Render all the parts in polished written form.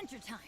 Adventure time!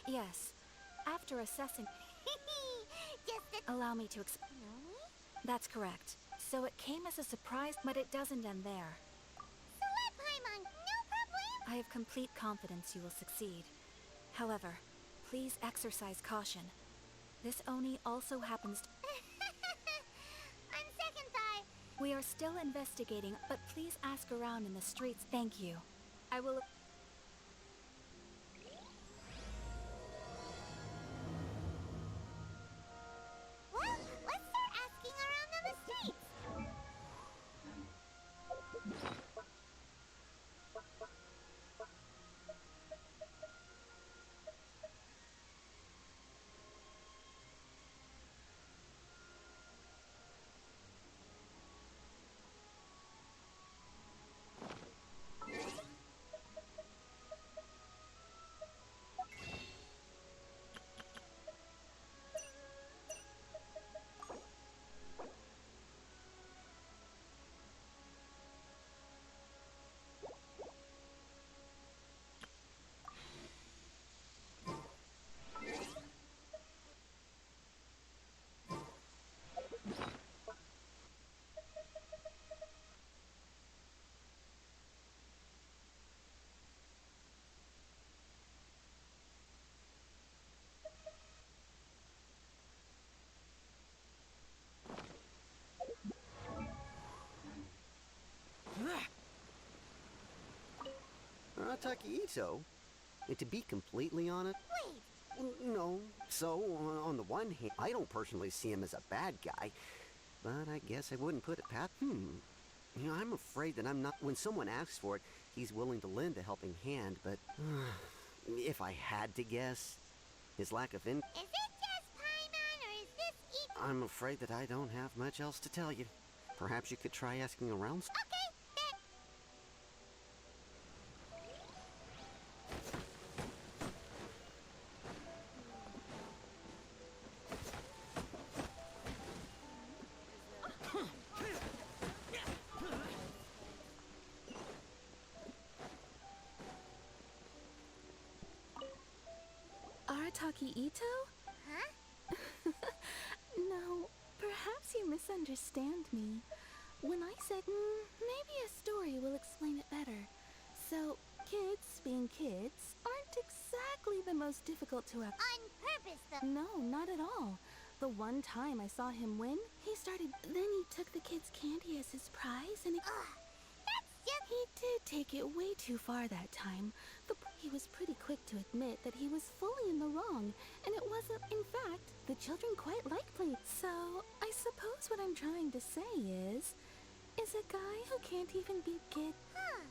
Yes. After assessing... Allow me to explain. That's correct. So it came as a surprise, but it doesn't end there. Paimon, no problem! I have complete confidence you will succeed. However, please exercise caution. This Oni also happens to... On second thought... We are still investigating, but please ask around in the streets. Thank you. I will... Well, let's start asking around on the streets! Takeito. And to be completely honest... Wait! No. So, on the one hand, I don't personally see him as a bad guy, but I guess I wouldn't put it past... You know, I'm afraid that I'm not... When someone asks for it, he's willing to lend a helping hand, but... if I had to guess, his lack of Is it just Paimon, or is this equal? I'm afraid that I don't have much else to tell you. Perhaps you could try asking around... Okay, bet! Arataki Ito? Huh? No, perhaps you misunderstand me. When I said, maybe a story will explain it better. So, kids being kids aren't exactly the most difficult to have. On purpose, though. No, not at all. The one time I saw him win, he started... Then he took the kid's candy as his prize and... Ugh, that's just... He did take it way too far that time. He was pretty quick to admit that he was fully in the wrong, and it wasn't... In fact, the children quite liked playing. So, I suppose what I'm trying to say is a guy who can't even beat kid... Huh.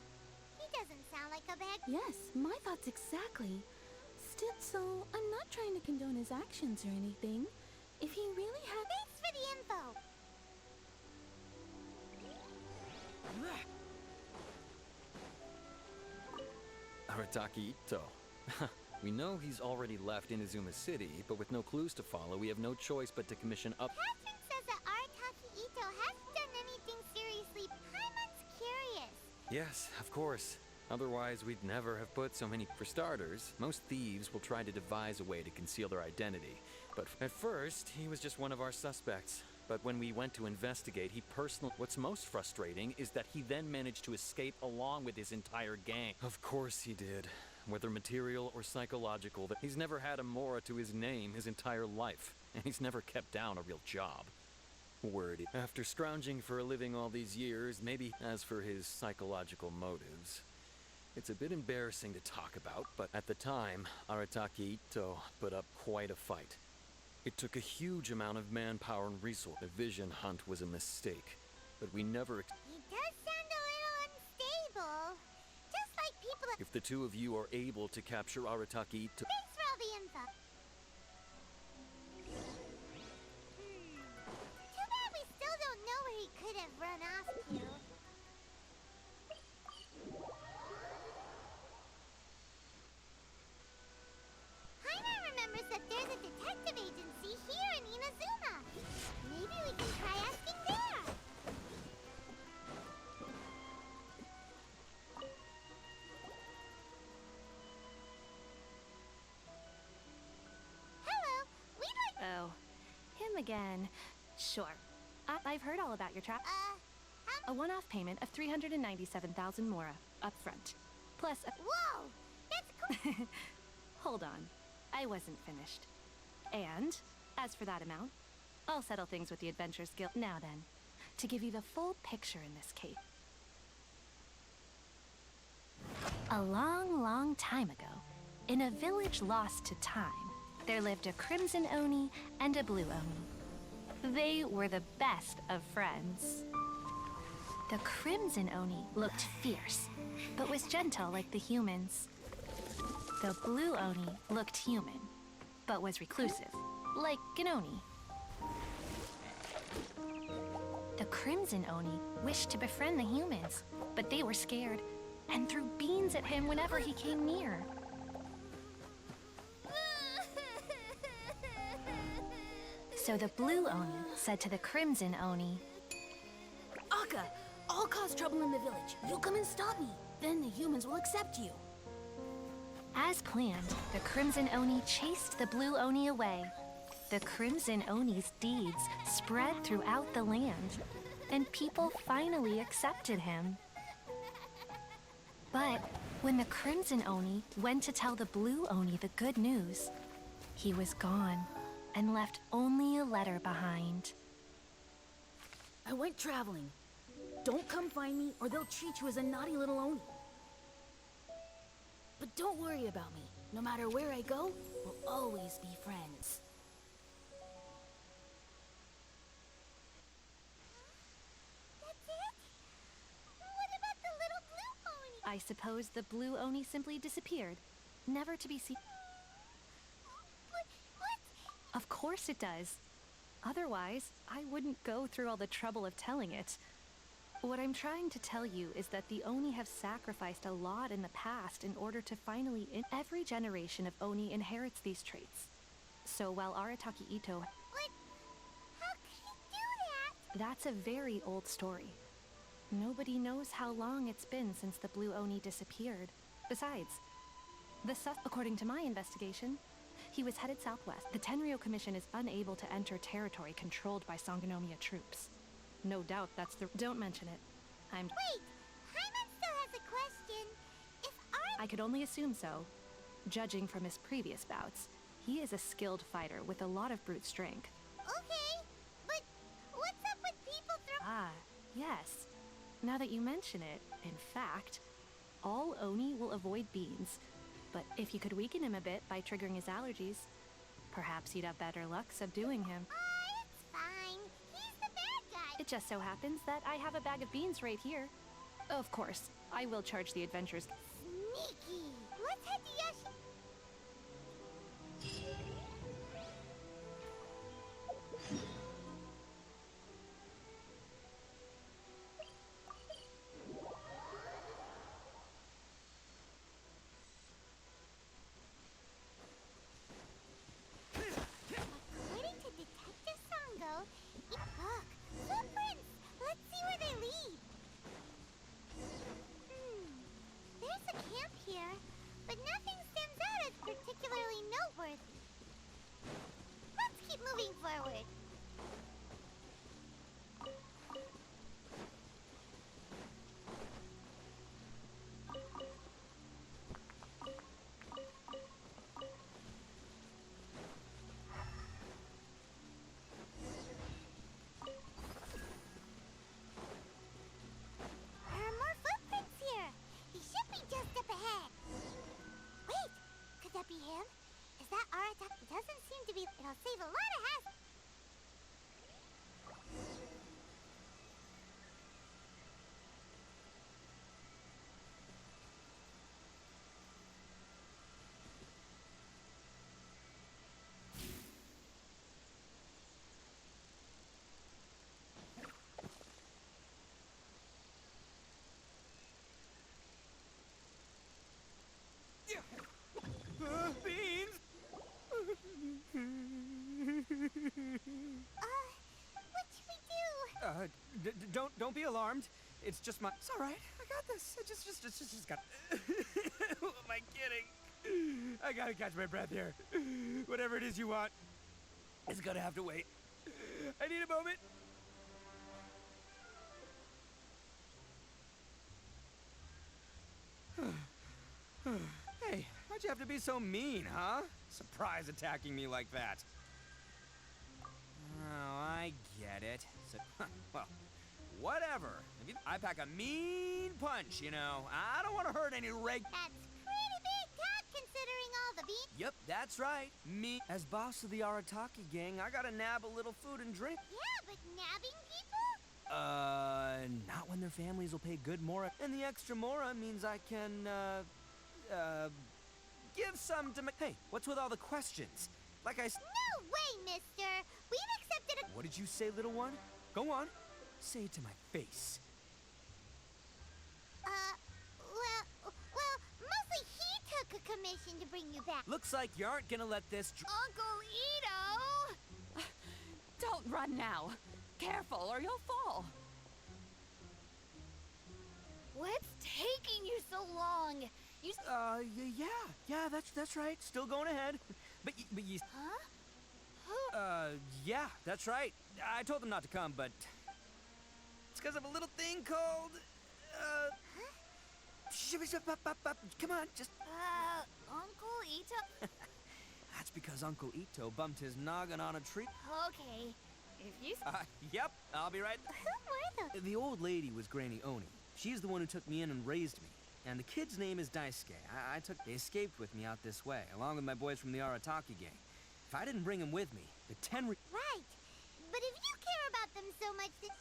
He doesn't sound like a bad... Yes, my thoughts exactly. Still, so I'm not trying to condone his actions or anything. If he really had... Thanks for the info! Arataki Ito. We know he's already left Inazuma City, but with no clues to follow, we have no choice but to commission up... Catherine says that Arataki Ito hasn't done anything seriously. Paimon's curious. Yes, of course. Otherwise, we'd never have put so many... For starters, most thieves will try to devise a way to conceal their identity. But at first, he was just one of our suspects. But when we went to investigate, he personally... What's most frustrating is that he then managed to escape along with his entire gang. Of course he did. Whether material or psychological, that he's never had a Mora to his name his entire life. And he's never kept down a real job. word. After scrounging for a living all these years, maybe as for his psychological motives. It's a bit embarrassing to talk about, but at the time, Arataki Ito put up quite a fight. It took a huge amount of manpower and resource. The vision hunt was a mistake, but we never... He does sound a little unstable. Just like people that... If the two of you are able to capture Arataki Ito... Thanks for all the info. Too bad we still don't know where he could have run off to. Paimon remembers that there's a detective agency here in Inazuma. Maybe we can try asking there. Hello, we'd like... Oh, him again. Sure. I've heard all about your trap. How... A one-off payment of 397,000 mora up front. Plus a... Whoa! That's cool! Hold on. I wasn't finished. And, as for that amount, I'll settle things with the Adventures Guild. Now then, to give you the full picture in this case. A long, long time ago, in a village lost to time, there lived a Crimson Oni and a Blue Oni. They were the best of friends. The Crimson Oni looked fierce, but was gentle like the humans. The Blue Oni looked human, but was reclusive, like an Oni. The Crimson Oni wished to befriend the humans, but they were scared and threw beans at him whenever he came near. So the Blue Oni said to the Crimson Oni, Akka, I'll cause trouble in the village. You come and stop me. Then the humans will accept you. As planned, the Crimson Oni chased the Blue Oni away. The Crimson Oni's deeds spread throughout the land, and people finally accepted him. But when the Crimson Oni went to tell the Blue Oni the good news, he was gone and left only a letter behind. I went traveling. Don't come find me or they'll treat you as a naughty little Oni. But don't worry about me. No matter where I go, we'll always be friends. That's it? What about the little Blue Oni? I suppose the Blue Oni simply disappeared, never to be seen. What? Of course it does. Otherwise, I wouldn't go through all the trouble of telling it. What I'm trying to tell you is that the Oni have sacrificed a lot in the past in order to finally... Every generation of Oni inherits these traits. So while Arataki Ito... What? How could he do that? That's a very old story. Nobody knows how long it's been since the Blue Oni disappeared. Besides, according to my investigation, he was headed southwest. The Tenryo Commission is unable to enter territory controlled by Sangonomiya troops. No doubt that's the... Don't mention it. Wait! Paimon still has a question. If I could only assume so. Judging from his previous bouts, he is a skilled fighter with a lot of brute strength. Okay, but what's up with people Ah, yes. Now that you mention it, in fact, all Oni will avoid beans. But if you could weaken him a bit by triggering his allergies, perhaps you'd have better luck subduing him. It's fine. He's the bad guy. It just so happens that I have a bag of beans right here. Of course, I will charge the adventurers. Sneaky. Let's head to Yoshi. According to Detective Sango, look, footprints. Let's see where they lead. There's I'll save a lot of hassle. Beans! What should we do? Don't be alarmed. It's just my. It's all right. I got this. I just got. Who am I kidding? I gotta catch my breath here. Whatever it is you want, it's gonna have to wait. I need a moment. Hey, why'd you have to be so mean, huh? Surprise attacking me like that. Oh, I get it. So, well, whatever. I pack a mean punch, you know. I don't want to hurt any That's pretty big talk considering all the beans. Yep, that's right. Me, as boss of the Arataki gang, I gotta nab a little food and drink. Yeah, but nabbing people? Not when their families will pay good mora. And the extra mora means I can, give some to Hey, what's with all the questions? Like I s- No way, mister. We've accepted a... What did you say, little one? Go on. Say it to my face. Well, mostly he took a commission to bring you back. Looks like you aren't gonna let this Uncle Ito! Don't run now. Careful or you'll fall. What's taking you so long? You... yeah, that's right. Still going ahead. But you... Huh? Yeah, that's right. I told them not to come, but... It's because of a little thing called... Come on, just... Uncle Ito? That's because Uncle Ito bumped his noggin on a tree. Okay. If you... Yep, I'll be right... Who were The old lady was Granny Oni. She's the one who took me in and raised me. And the kid's name is Daisuke. They escaped with me out this way, along with my boys from the Arataki gang. If I didn't bring them with me, the Right. But if you care about them so much, then...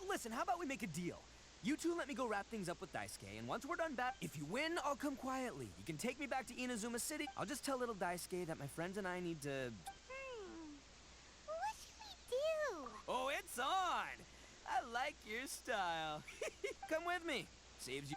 Listen, how about we make a deal? You two let me go wrap things up with Daisuke, and once we're done if you win, I'll come quietly. You can take me back to Inazuma City. I'll just tell little Daisuke that my friends and I need to... What should we do? Oh, it's on! I like your style. Come with me. Saves you...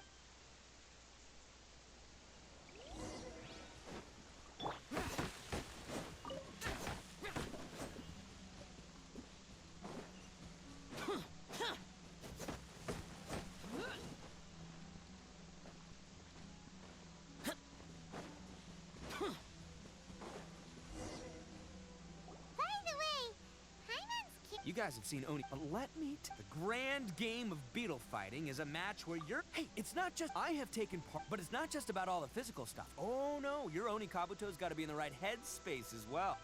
You guys have seen Oni. Let me The grand game of beetle fighting is a match where you're... Hey, it's not just... I have taken part, but it's not just about all the physical stuff. Oh, no, your Oni Kabuto's got to be in the right headspace as well.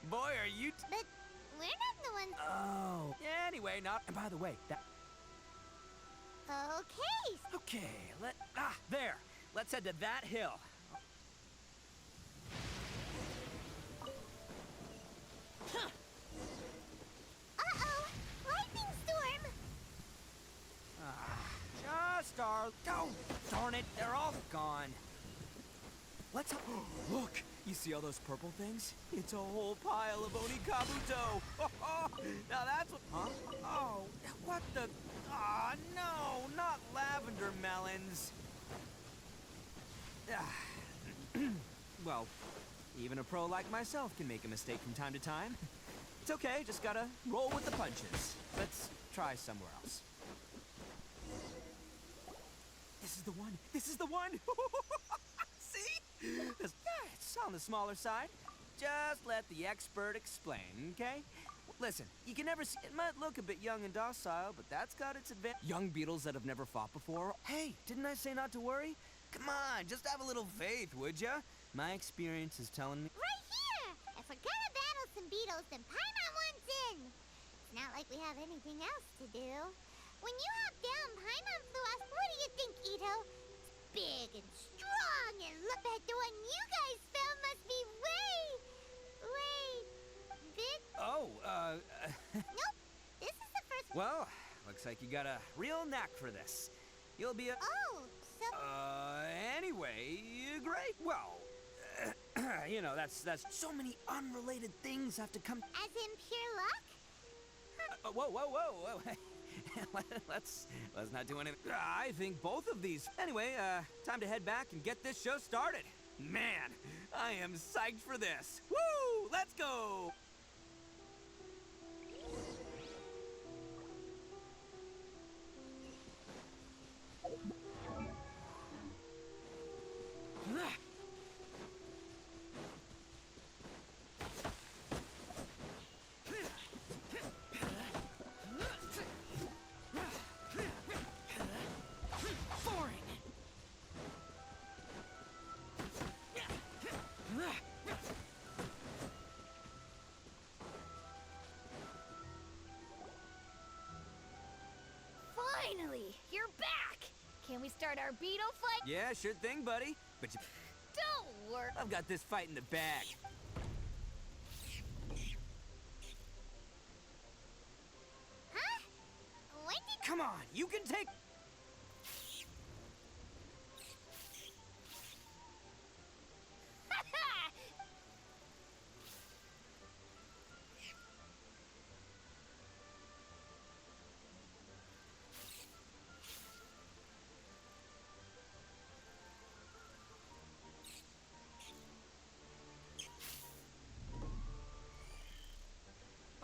Boy, are you... But we're not the ones... Oh. Anyway, not... And by the way, that... Okay. Okay, there. Let's head to that hill. Uh-oh! Lightning storm! Oh, darn it, they're all gone. Look, you see all those purple things? It's a whole pile of Oni Kabuto. Now that's what... Huh? Oh, what the... Ah, no, not lavender melons. Well, even a pro like myself can make a mistake from time to time. It's okay, just gotta roll with the punches. Let's try somewhere else. This is the one! This is the one! See? Yeah, it's on the smaller side. Just let the expert explain, okay? Listen, you can never see... It might look a bit young and docile, but that's got its advantage. Young beetles that have never fought before. Hey, didn't I say not to worry? Come on, just have a little faith, would ya? My experience is telling me... Right here! If we're gonna battle some beetles, then Paimon wants in! It's not like we have anything else to do. When you hopped down, Paimon flew us. What do you think, Ito? It's big and strong, and look at the one you guys found must be way Well, looks like you got a real knack for this. You'll be a... Oh, so... Anyway, great. Well, you know, that's so many unrelated things have to come... As in pure luck? Whoa. let's not do anything. I think both of these. Anyway, time to head back and get this show started. Man, I am psyched for this. Woo! Let's go! Finally, you're back! Can we start our beetle fight? Yeah, sure thing, buddy. But you... Don't worry. I've got this fight in the bag. Huh? When did... Come on, you can take...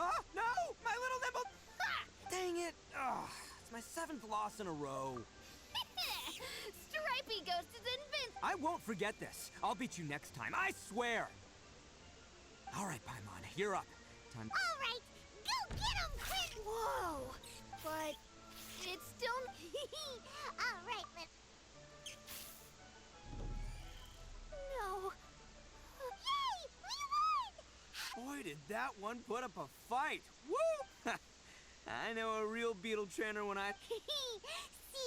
Oh, no! My little nimble... Ah! Dang it! Oh, it's my 7th loss in a row. Stripey Ghost is invincible! I won't forget this. I'll beat you next time, I swear! All right, Paimon, you're up. Time... All right, go get him, quick! Whoa! But it's still... All right, let... No. Yay! We won! Boy, did that one put up a fight. Woo! I know a real beetle trainer when I... See?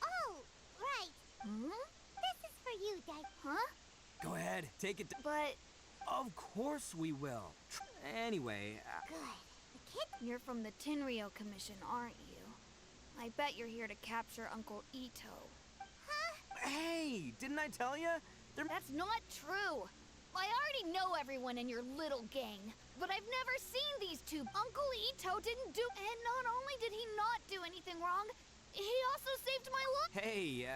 Oh, right. Hmm? This is for you, Dice. Huh? Go ahead, take it. But Of course we will. Anyway, Good. The kid... you're from the Tenryou Commission, aren't you? I bet you're here to capture Uncle Ito. Huh? hey, didn't I tell you? That's not true! I already know everyone in your little gang, but I've never seen these two. Uncle Ito didn't do... And not only did he not do anything wrong, he also saved my life! Hey,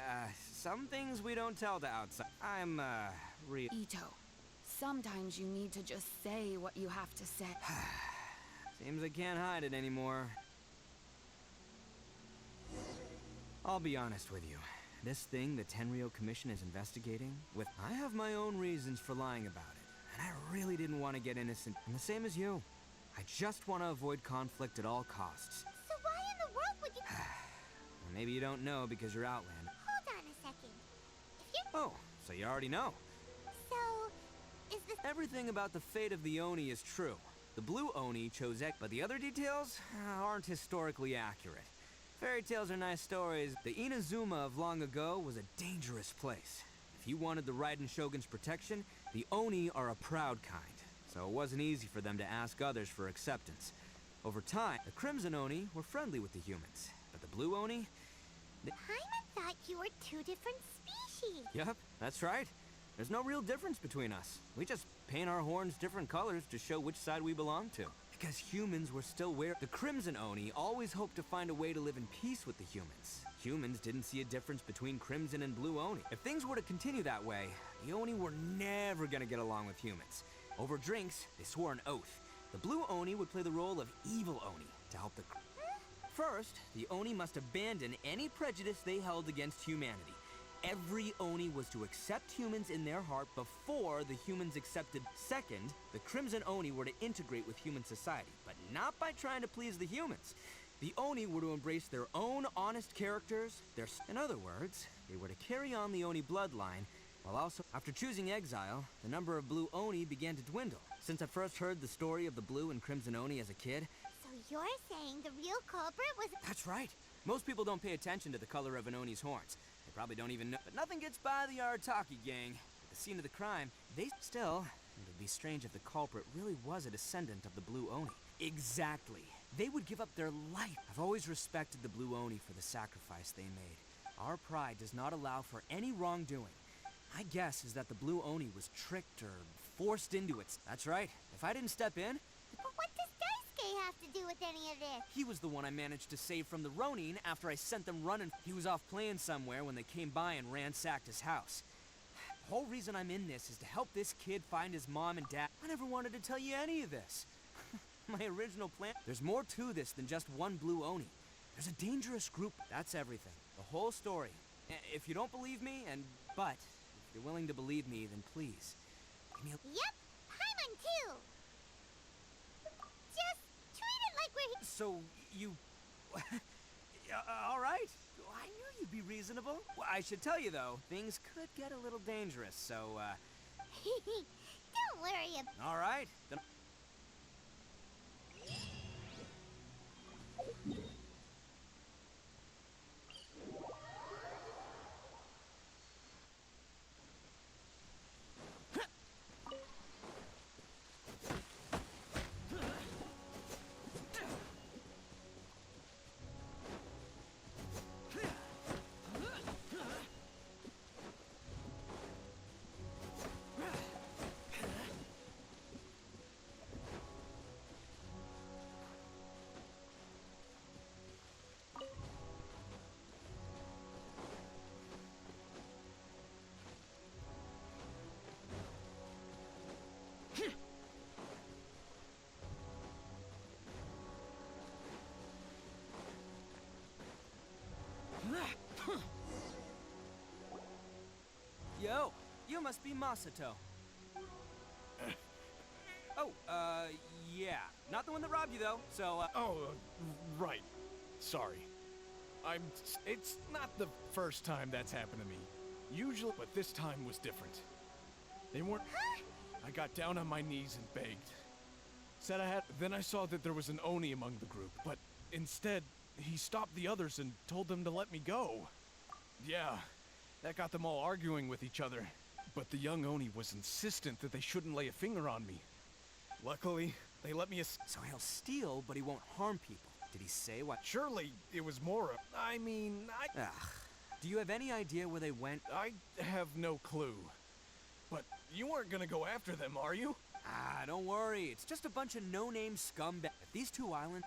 some things we don't tell to outside. I'm, real... Ito, sometimes you need to just say what you have to say. Seems I can't hide it anymore. I'll be honest with you. This thing the Tenryou Commission is investigating, I have my own reasons for lying about it, and I really didn't want to get innocent. I'm the same as you. I just want to avoid conflict at all costs. So why in the world would you... Well, maybe you don't know because you're Outland. Hold on a second. If you're... Oh, so you already know. So... Is this... Everything about the fate of the Oni is true. The blue Oni chose Ek, but the other details aren't historically accurate. Fairy tales are nice stories. The Inazuma of long ago was a dangerous place. If you wanted the Raiden Shogun's protection, the Oni are a proud kind, so it wasn't easy for them to ask others for acceptance. Over time, the Crimson Oni were friendly with the humans, but the blue Oni... Paimon thought you were two different species. Yup, that's right. There's no real difference between us. We just paint our horns different colors to show which side we belong to. Because humans were still where the Crimson Oni always hoped to find a way to live in peace with the humans. Humans didn't see a difference between Crimson and Blue Oni. If things were to continue that way, the Oni were never gonna get along with humans. Over drinks, they swore an oath. The Blue Oni would play the role of Evil Oni to help the... First, the Oni must abandon any prejudice they held against humanity. Every Oni was to accept humans in their heart before the humans accepted. Second, the Crimson Oni were to integrate with human society, but not by trying to please the humans. The Oni were to embrace their own honest characters. In other words, they were to carry on the Oni bloodline, while also, after choosing exile, the number of Blue Oni began to dwindle. Since I first heard the story of the Blue and Crimson Oni as a kid... So you're saying the real culprit was... That's right. Most people don't pay attention to the color of an Oni's horns. They probably don't even know. But nothing gets by the Arataki gang. At the scene of the crime, they still... It would be strange if the culprit really was a descendant of the Blue Oni. Exactly. they would give up their life. I've always respected the Blue Oni for the sacrifice they made. Our pride does not allow for any wrongdoing. My guess is that the Blue Oni was tricked or forced into it. That's right. If I didn't step in, But what does Daisuke have to do with any of this? he was the one I managed to save from the Ronin after I sent them running. He was off playing somewhere when they came by and ransacked his house. The whole reason I'm in this is to help this kid find his mom and dad. I never wanted to tell you any of this. My original plan. There's more to this than just one Blue Oni. There's a dangerous group. That's everything. The whole story. If you don't believe me, but if you're willing to believe me, then please, give me a... Yep, Paimon too. Just treat it like we're So, you... all right. I knew you'd be reasonable. Well, I should tell you, though, things could get a little dangerous, so, Don't worry about all right. Then... Yo, you must be Masato. Oh, yeah. Not the one that robbed you, though, so, Right. Sorry. It's not the first time that's happened to me. Usually, but this time was different. They weren't... I got down on my knees and begged. Said I had... Then I saw that there was an Oni among the group, but instead, he stopped the others and told them to let me go. Yeah, that got them all arguing with each other. But the young Oni was insistent that they shouldn't lay a finger on me. Luckily, they let me So he'll steal, but he won't harm people. Did he say what? Surely, it was more I Ugh. Do you have any idea where they went? I have no clue. But you weren't gonna go after them, are you? Ah, don't worry. It's just a bunch of no-name scumbags. If these two islands...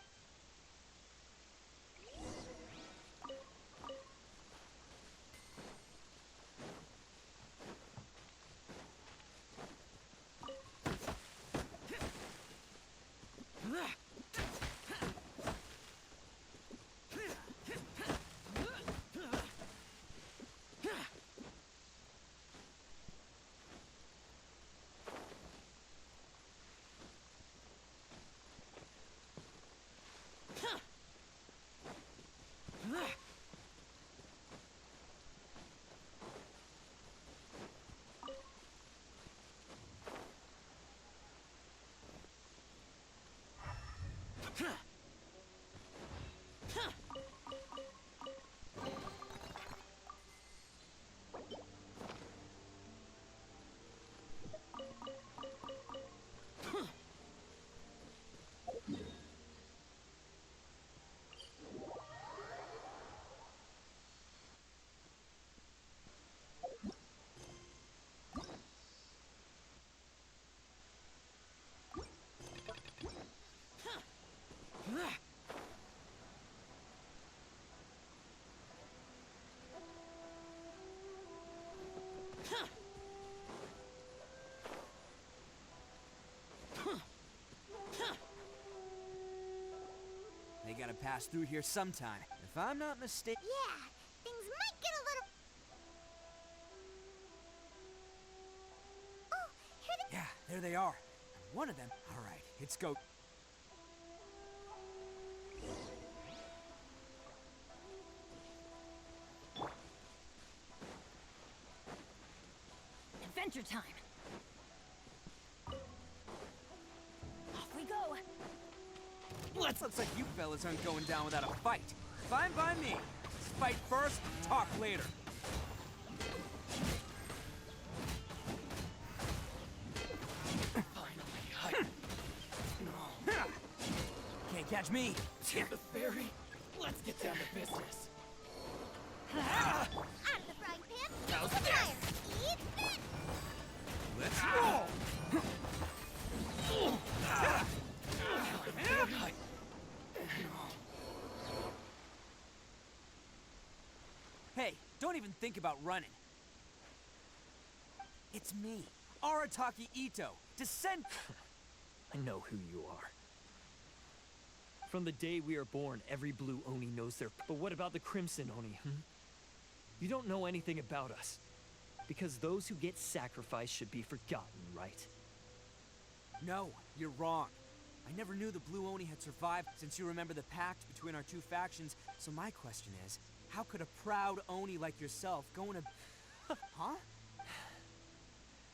They gotta pass through here sometime. If I'm not mistaken... Yeah, things might get a little... Oh, here they... Yeah, there they are. And one of them... All right, let's go. Adventure time. Off we go. Looks like you fellas aren't going down without a fight. Fine by me. Let's fight first, talk later. Finally, Can't Catch me. The fairy. Let's get down to business. Out of the frying pan, into the fire. Eat this! Let's roll. Hey, don't even think about running. It's me, Arataki Ito, descend. I know who you are. From the day we are born, every blue Oni knows their... But what about the Crimson Oni, You don't know anything about us. Because those who get sacrificed should be forgotten, right? No, you're wrong. I never knew the Blue Oni had survived since you remember the pact between our two factions. So my question is, how could a proud Oni like yourself go in a... Huh?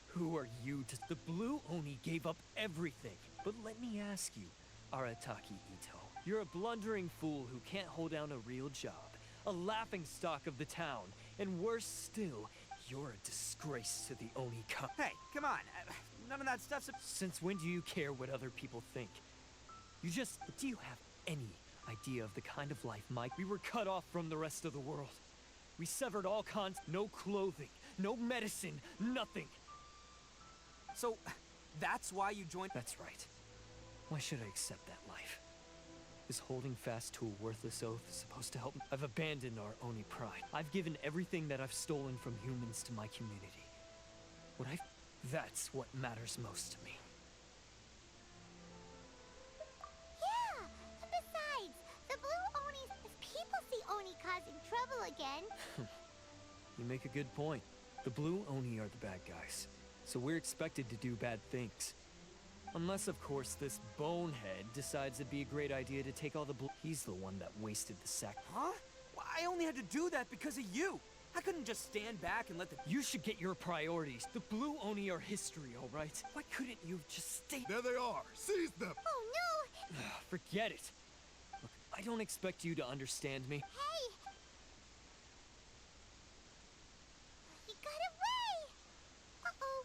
Who are you to... The Blue Oni gave up everything. But let me ask you, Arataki Ito. You're a blundering fool who can't hold down a real job, a laughingstock of the town, and worse still, you're a disgrace to the Oni Cup. Hey, come on. None of that stuff's... Since when do you care what other people think? Do you have any idea of the kind of life we were cut off from the rest of the world? We severed all no clothing, no medicine, nothing. So, that's why you joined... That's right. Why should I accept that life? Is holding fast to a worthless oath supposed to help me? I've abandoned our Oni pride. I've given everything that I've stolen from humans to my community. That's what matters most to me. Yeah, and besides, the Blue Onis, if people see Oni causing trouble again... You make a good point. The Blue Oni are the bad guys, so we're expected to do bad things. Unless, of course, this bonehead decides it'd be a great idea to take all the blue... He's the one that wasted the sack. Huh? Well, I only had to do that because of you. I couldn't just stand back and let the... You should get your priorities. The Blue Oni are history, all right? Why couldn't you just stay... There they are. Seize them. Oh no! Forget it. Look, I don't expect you to understand me. Hey! He got away! Uh-oh.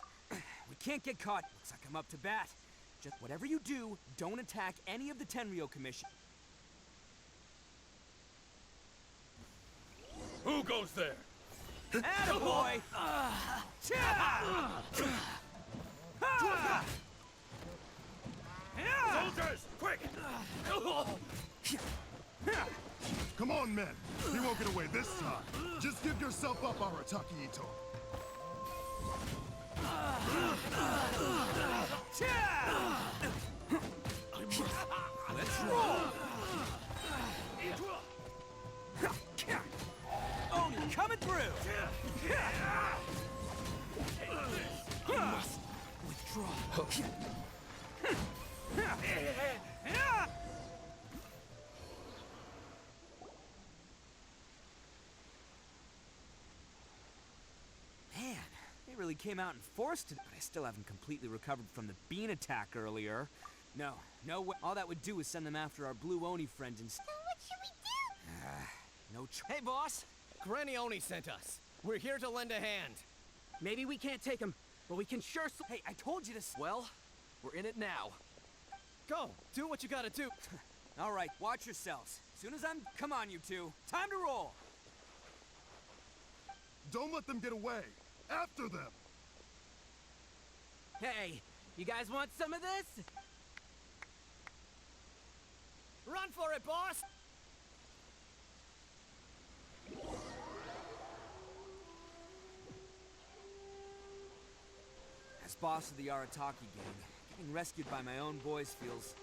We can't get caught. Looks like I'm up to bat. Just whatever you do, don't attack any of the Tenryo Commission. Who goes there? Attaboy! Soldiers, quick! Come on, men. He won't get away this time. Just give yourself up, Arataki Ito. Let's roll! Oni coming through! You must withdraw. Man, they really came out in force today, but I still haven't completely recovered from the bean attack earlier. No way. All that would do is send them after our Blue Oni friend instead. So what should we do? No choice. Hey, boss! Granny Oni sent us. We're here to lend a hand. Maybe we can't take him, but we can sure... Hey, I told you to... Well, we're in it now. Go, do what you gotta do. All right, watch yourselves. Soon as I'm... Come on, you two. Time to roll! Don't let them get away. After them. Hey, you guys want some of this? Run for it, boss! As boss of the Arataki gang, getting rescued by my own boys feels...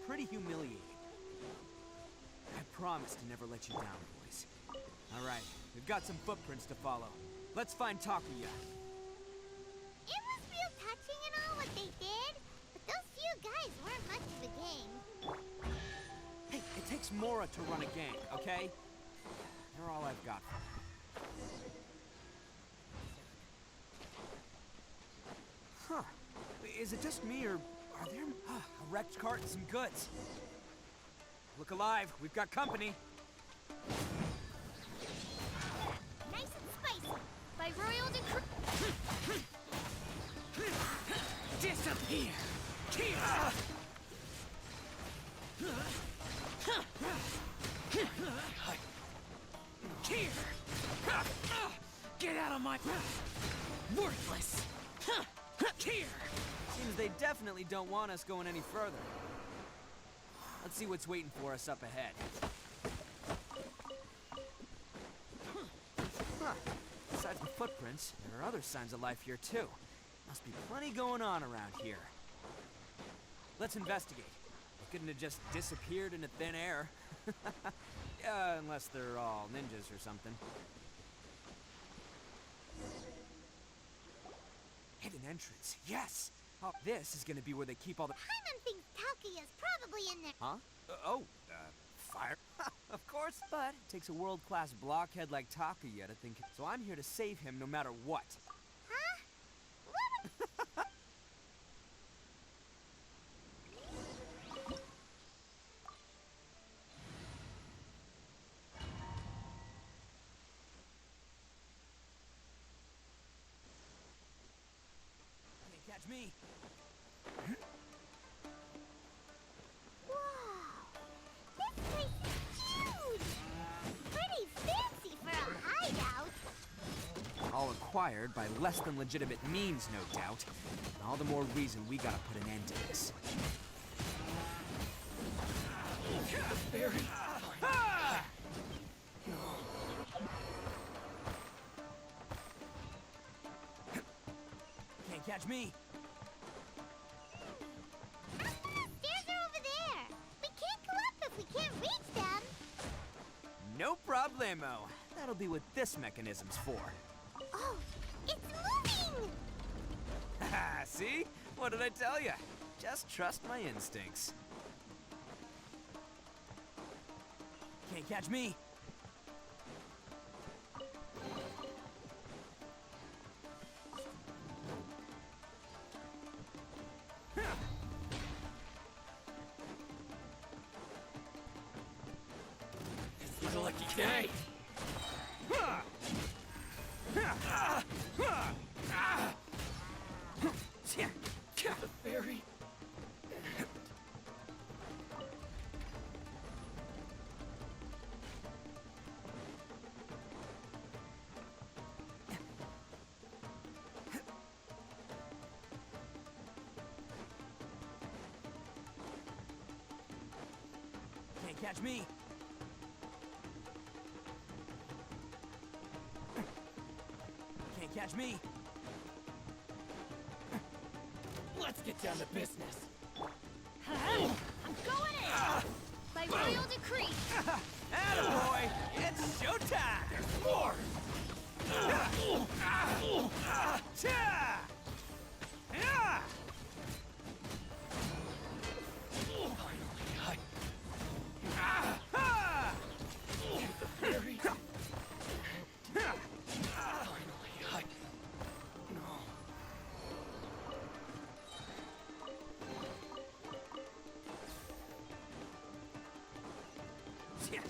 pretty humiliating. I promise to never let you down, boys. All right, we've got some footprints to follow. Let's find Takuya. It was real touching and all what they did, but those few guys weren't much of a gang. Hey, it takes Mora to run a gang, okay? They're all I've got. Huh. Is it just me, or are there a wrecked cart and some goods? Look alive, we've got company. Nice and spicy. By royal decree. Disappear! Here! Get out of my... Worthless! Here! Seems they definitely don't want us going any further. Let's see what's waiting for us up ahead. Huh. Besides the footprints, there are other signs of life here too. Must be plenty going on around here. Let's investigate. They couldn't have just disappeared into thin air. Unless they're all ninjas or something. Hidden entrance, yes! Oh, this is gonna be where they keep all the... Paimon thinks Takuya's probably in there. Huh? Fire? Of course, but it takes a world-class blockhead like Takuya to think... So I'm here to save him no matter what. Huh? What? Can't catch me. This place is huge! Pretty fancy for a hideout. All acquired by less than legitimate means, no doubt. And all the more reason we gotta put an end to this. Ah! Can't catch me. Stairs are over there. We can't go up if we can't reach them. No problemo. That'll be what this mechanism's for. Oh, it's moving! Haha, see? What did I tell you? Just trust my instincts. Can't catch me. This is a lucky day! The fairy. Can't catch me. Can't catch me. Let's get down to business. I'm going in! By royal decree! Attaboy! It's showtime! There's more! Cha! Yeah! Finally, Ah! the fairy. Finally, no. Yeah.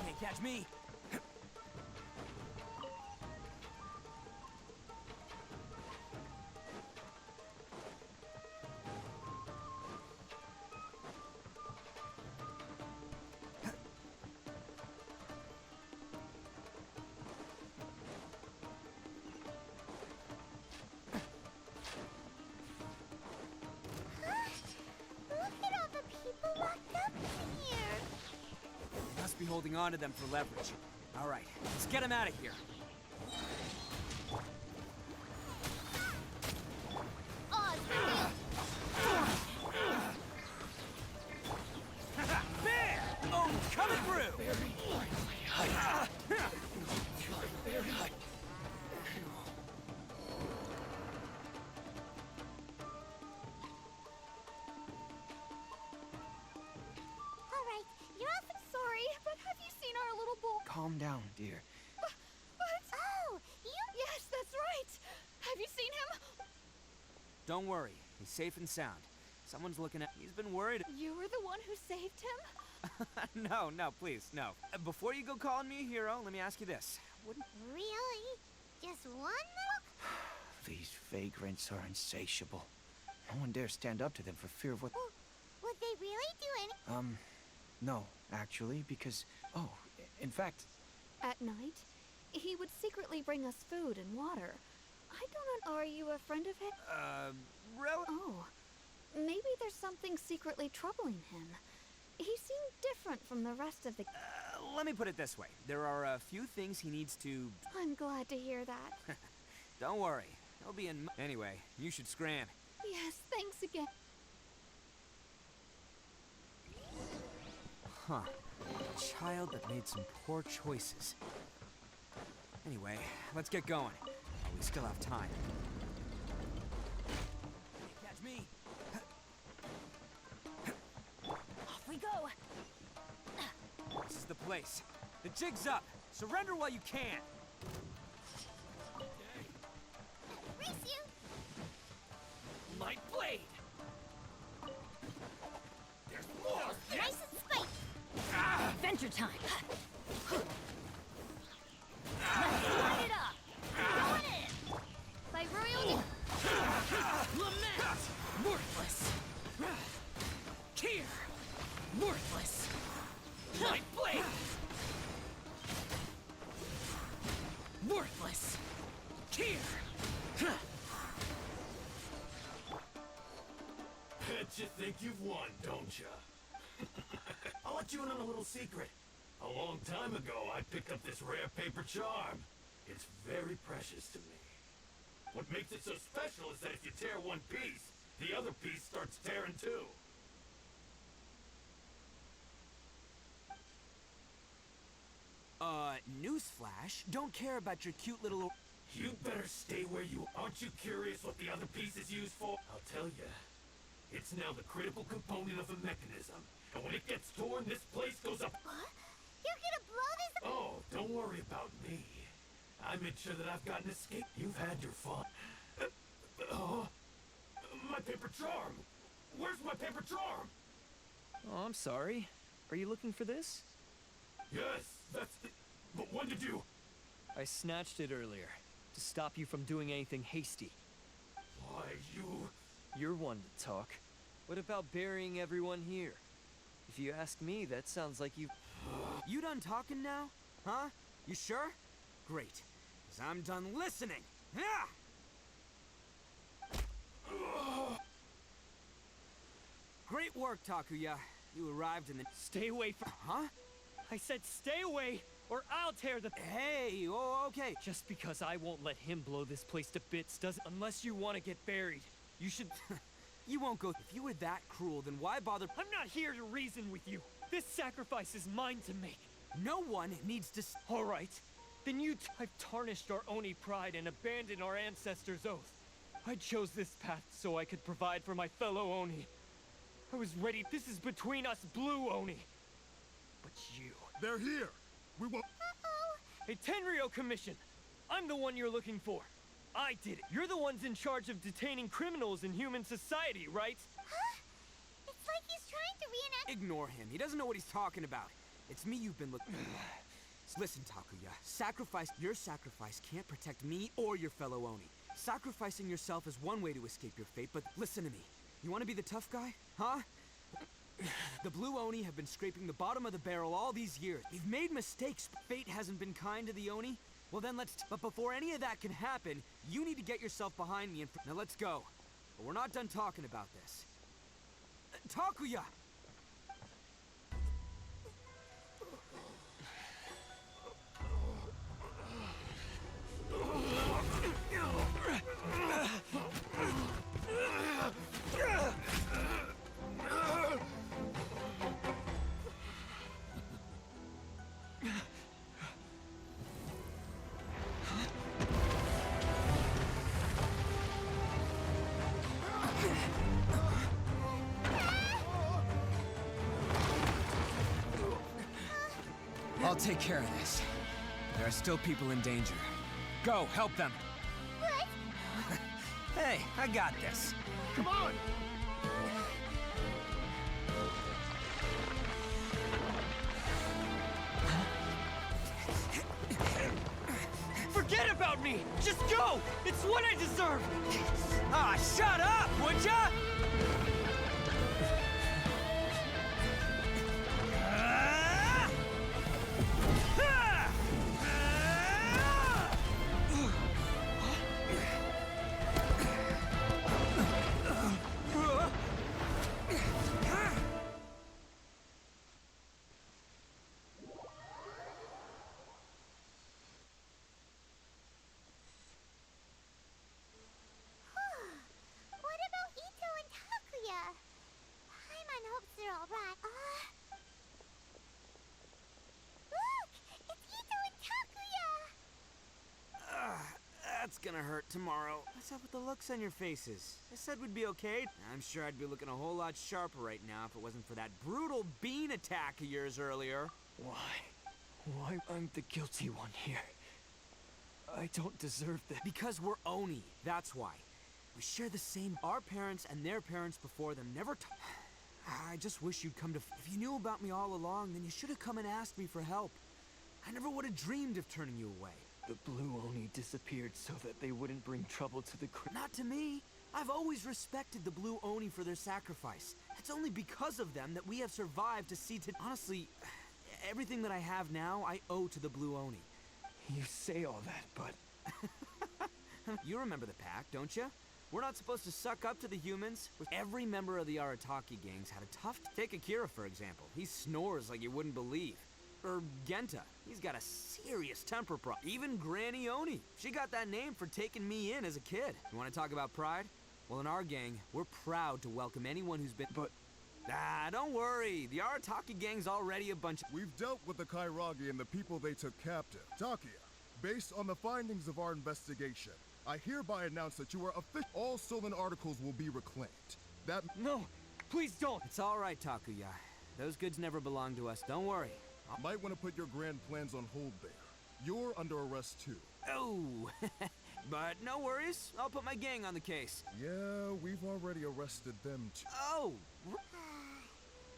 Can't catch me. Look at all the people locked up in here. Must be holding on to them for leverage. All right, let's get them out of here. Oz, There! Oh, coming through! All right, you're off. sorry, but have you seen our little boy? Calm down, dear. But... Oh, you... Yes, that's right! Have you seen him? Don't worry, he's safe and sound. Someone's looking at. He's been worried. You were the one who saved him? No, please, no. Before you go calling me a hero, let me ask you this. Really? Just one little... These vagrants are insatiable. No one dares stand up to them for fear of what... Would they really do any... No, actually, because... Oh, in fact... At night, he would secretly bring us food and water. I don't know. Are you a friend of his? Well... Oh, maybe there's something secretly troubling him. He seemed different from the rest of the... let me put it this way. There are a few things he needs to... I'm glad to hear that. Don't worry. He'll be in... Anyway, you should scram. Yes, thanks again. Huh. A child that made some poor choices. Anyway, let's get going. Oh, we still have time. Catch me! Off we go. This is the place. The jig's up. Surrender while you can. Race you! My blade! There's more! Nice and spike! Adventure time. Let's light it up. Going in. By royalty. Lament! Worthless! Here! Worthless! My blade! Worthless! Here! Bet you think you've won, don't ya? I'll let you in on a little secret. A long time ago, I picked up this rare paper charm. It's very precious to me. What makes it so special is that if you tear one piece, the other piece starts tearing too. Newsflash, don't care about your cute little... You better stay where you... Aren't you curious what the other piece is used for? I'll tell you. It's now the critical component of a mechanism. And when it gets torn, this place goes up... What? You're gonna blow this... Oh, don't worry about me. I made sure that I've got an escape. You've had your fun. My paper charm! Where's my paper charm? Oh, I'm sorry. Are you looking for this? Yes, that's it. But when did you... I snatched it earlier, to stop you from doing anything hasty. Why, you... You're one to talk. What about burying everyone here? If you ask me, that sounds like you... You done talking now? Huh? You sure? Great. 'Cause I'm done listening. Yeah! Great work, Takuya. You arrived in the... Stay away from... Huh? I said stay away, or I'll tear the... Hey, oh, okay. Just because I won't let him blow this place to bits doesn't... Unless you want to get buried, you should... You won't go... If you were that cruel, then why bother... I'm not here to reason with you. This sacrifice is mine to make. No one needs to... All right. Then I've tarnished our Oni pride and abandoned our ancestors' oath. I chose this path so I could provide for my fellow Oni. I was ready. This is between us blue Oni. But you... They're here! We won't... A Tenryo commission! I'm the one you're looking for. I did it. You're the ones in charge of detaining criminals in human society, right? Huh? It's like he's trying to reenact... Ignore him. He doesn't know what he's talking about. It's me you've been looking... Listen, Takuya. Your sacrifice can't protect me or your fellow Oni. Sacrificing yourself is one way to escape your fate, but listen to me. You want to be the tough guy? Huh? The Blue Oni have been scraping the bottom of the barrel all these years. We've made mistakes. Fate hasn't been kind to the Oni. Well then but before any of that can happen, you need to get yourself behind me and... Now let's go. But we're not done talking about this. Takuya! I'll take care of this. There are still people in danger. Go, help them. What? Hey, I got this. Come on! me! Just go! It's what I deserve! Ah, shut up, would ya? What about Ito and Takuya? Paimon hopes they're alright. Look! It's Ito and Takuya! That's gonna hurt tomorrow. What's up with the looks on your faces? I said we'd be okay. I'm sure I'd be looking a whole lot sharper right now if it wasn't for that brutal bean attack of yours earlier. Why I'm the guilty one here? I don't deserve this. Because we're Oni, that's why. We share the same. Our parents and their parents before them never I just wish you'd come to. If you knew about me all along, then you should have come and asked me for help. I never would have dreamed of turning you away. The Blue Oni disappeared so that they wouldn't bring trouble to the Not to me. I've always respected the Blue Oni for their sacrifice. It's only because of them that we have survived to see Honestly, everything that I have now, I owe to the Blue Oni. You say all that, but... You remember the pack, don't you? We're not supposed to suck up to the humans. Every member of the Arataki gangs had a tough... Take Akira, for example. He snores like you wouldn't believe. Or Genta. He's got a serious temper problem. Even Granny Oni. She got that name for taking me in as a kid. You want to talk about pride? Well, in our gang, we're proud to welcome anyone who's been... But... Ah, don't worry. The Arataki gang's already a bunch of... We've dealt with the Kairagi and the people they took captive. Takuya, based on the findings of our investigation, I hereby announce that you are official. All stolen articles will be reclaimed. That... No, please don't. It's all right, Takuya. Those goods never belonged to us. Don't worry. Might want to put your grand plans on hold there. You're under arrest too. Oh, but no worries. I'll put my gang on the case. Yeah, we've already arrested them too. Oh,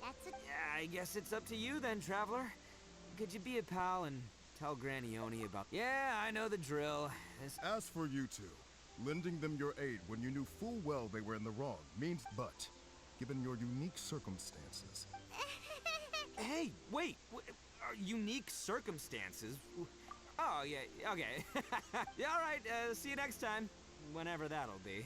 That's a... I guess it's up to you then, Traveler. Could you be a pal and tell Granny Oni about... Yeah, I know the drill. As for you two, lending them your aid when you knew full well they were in the wrong means but, given your unique circumstances. Hey, wait. Unique circumstances? Oh, yeah, okay. Yeah, all right, see you next time. Whenever that'll be.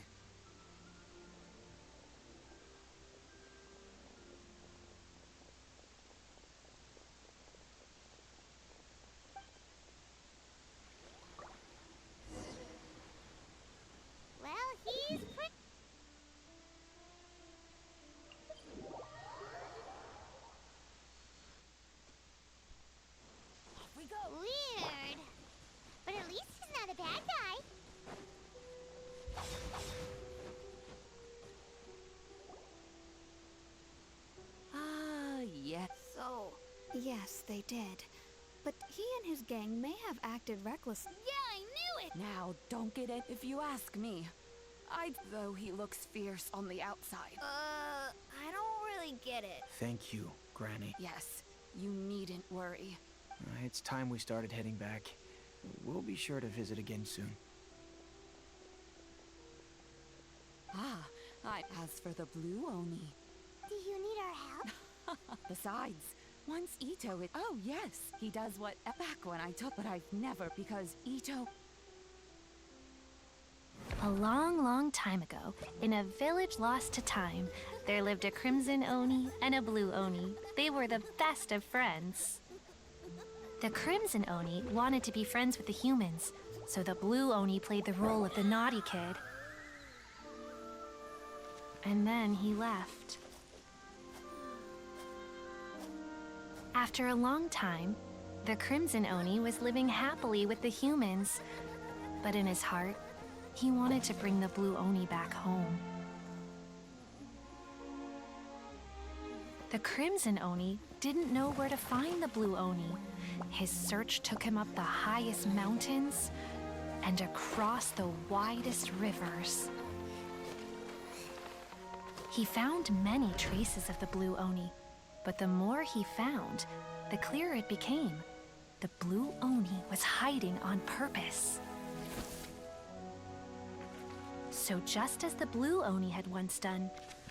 Well, he's pretty... We go. Weird. But at least he's not a bad guy. Yes. So, Yes, they did. But he and his gang may have acted recklessly. yeah, I knew it! Now, don't get it if you ask me. Though he looks fierce on the outside. I don't really get it. Thank you, Granny. Yes, you needn't worry. It's time we started heading back. We'll be sure to visit again soon. As for the Blue Oni. Do you need our help? Besides, once Ito is... Oh, yes, he does what... Back when I took... But I've never, because Ito... A long, long time ago, in a village lost to time, there lived a Crimson Oni and a Blue Oni. They were the best of friends. The Crimson Oni wanted to be friends with the humans, so the Blue Oni played the role of the naughty kid. And then he left. After a long time, the Crimson Oni was living happily with the humans, but in his heart, he wanted to bring the Blue Oni back home. The Crimson Oni didn't know where to find the Blue Oni. His search took him up the highest mountains and across the widest rivers. He found many traces of the Blue Oni, but the more he found, the clearer it became. The Blue Oni was hiding on purpose. So just as the blue Oni had once done,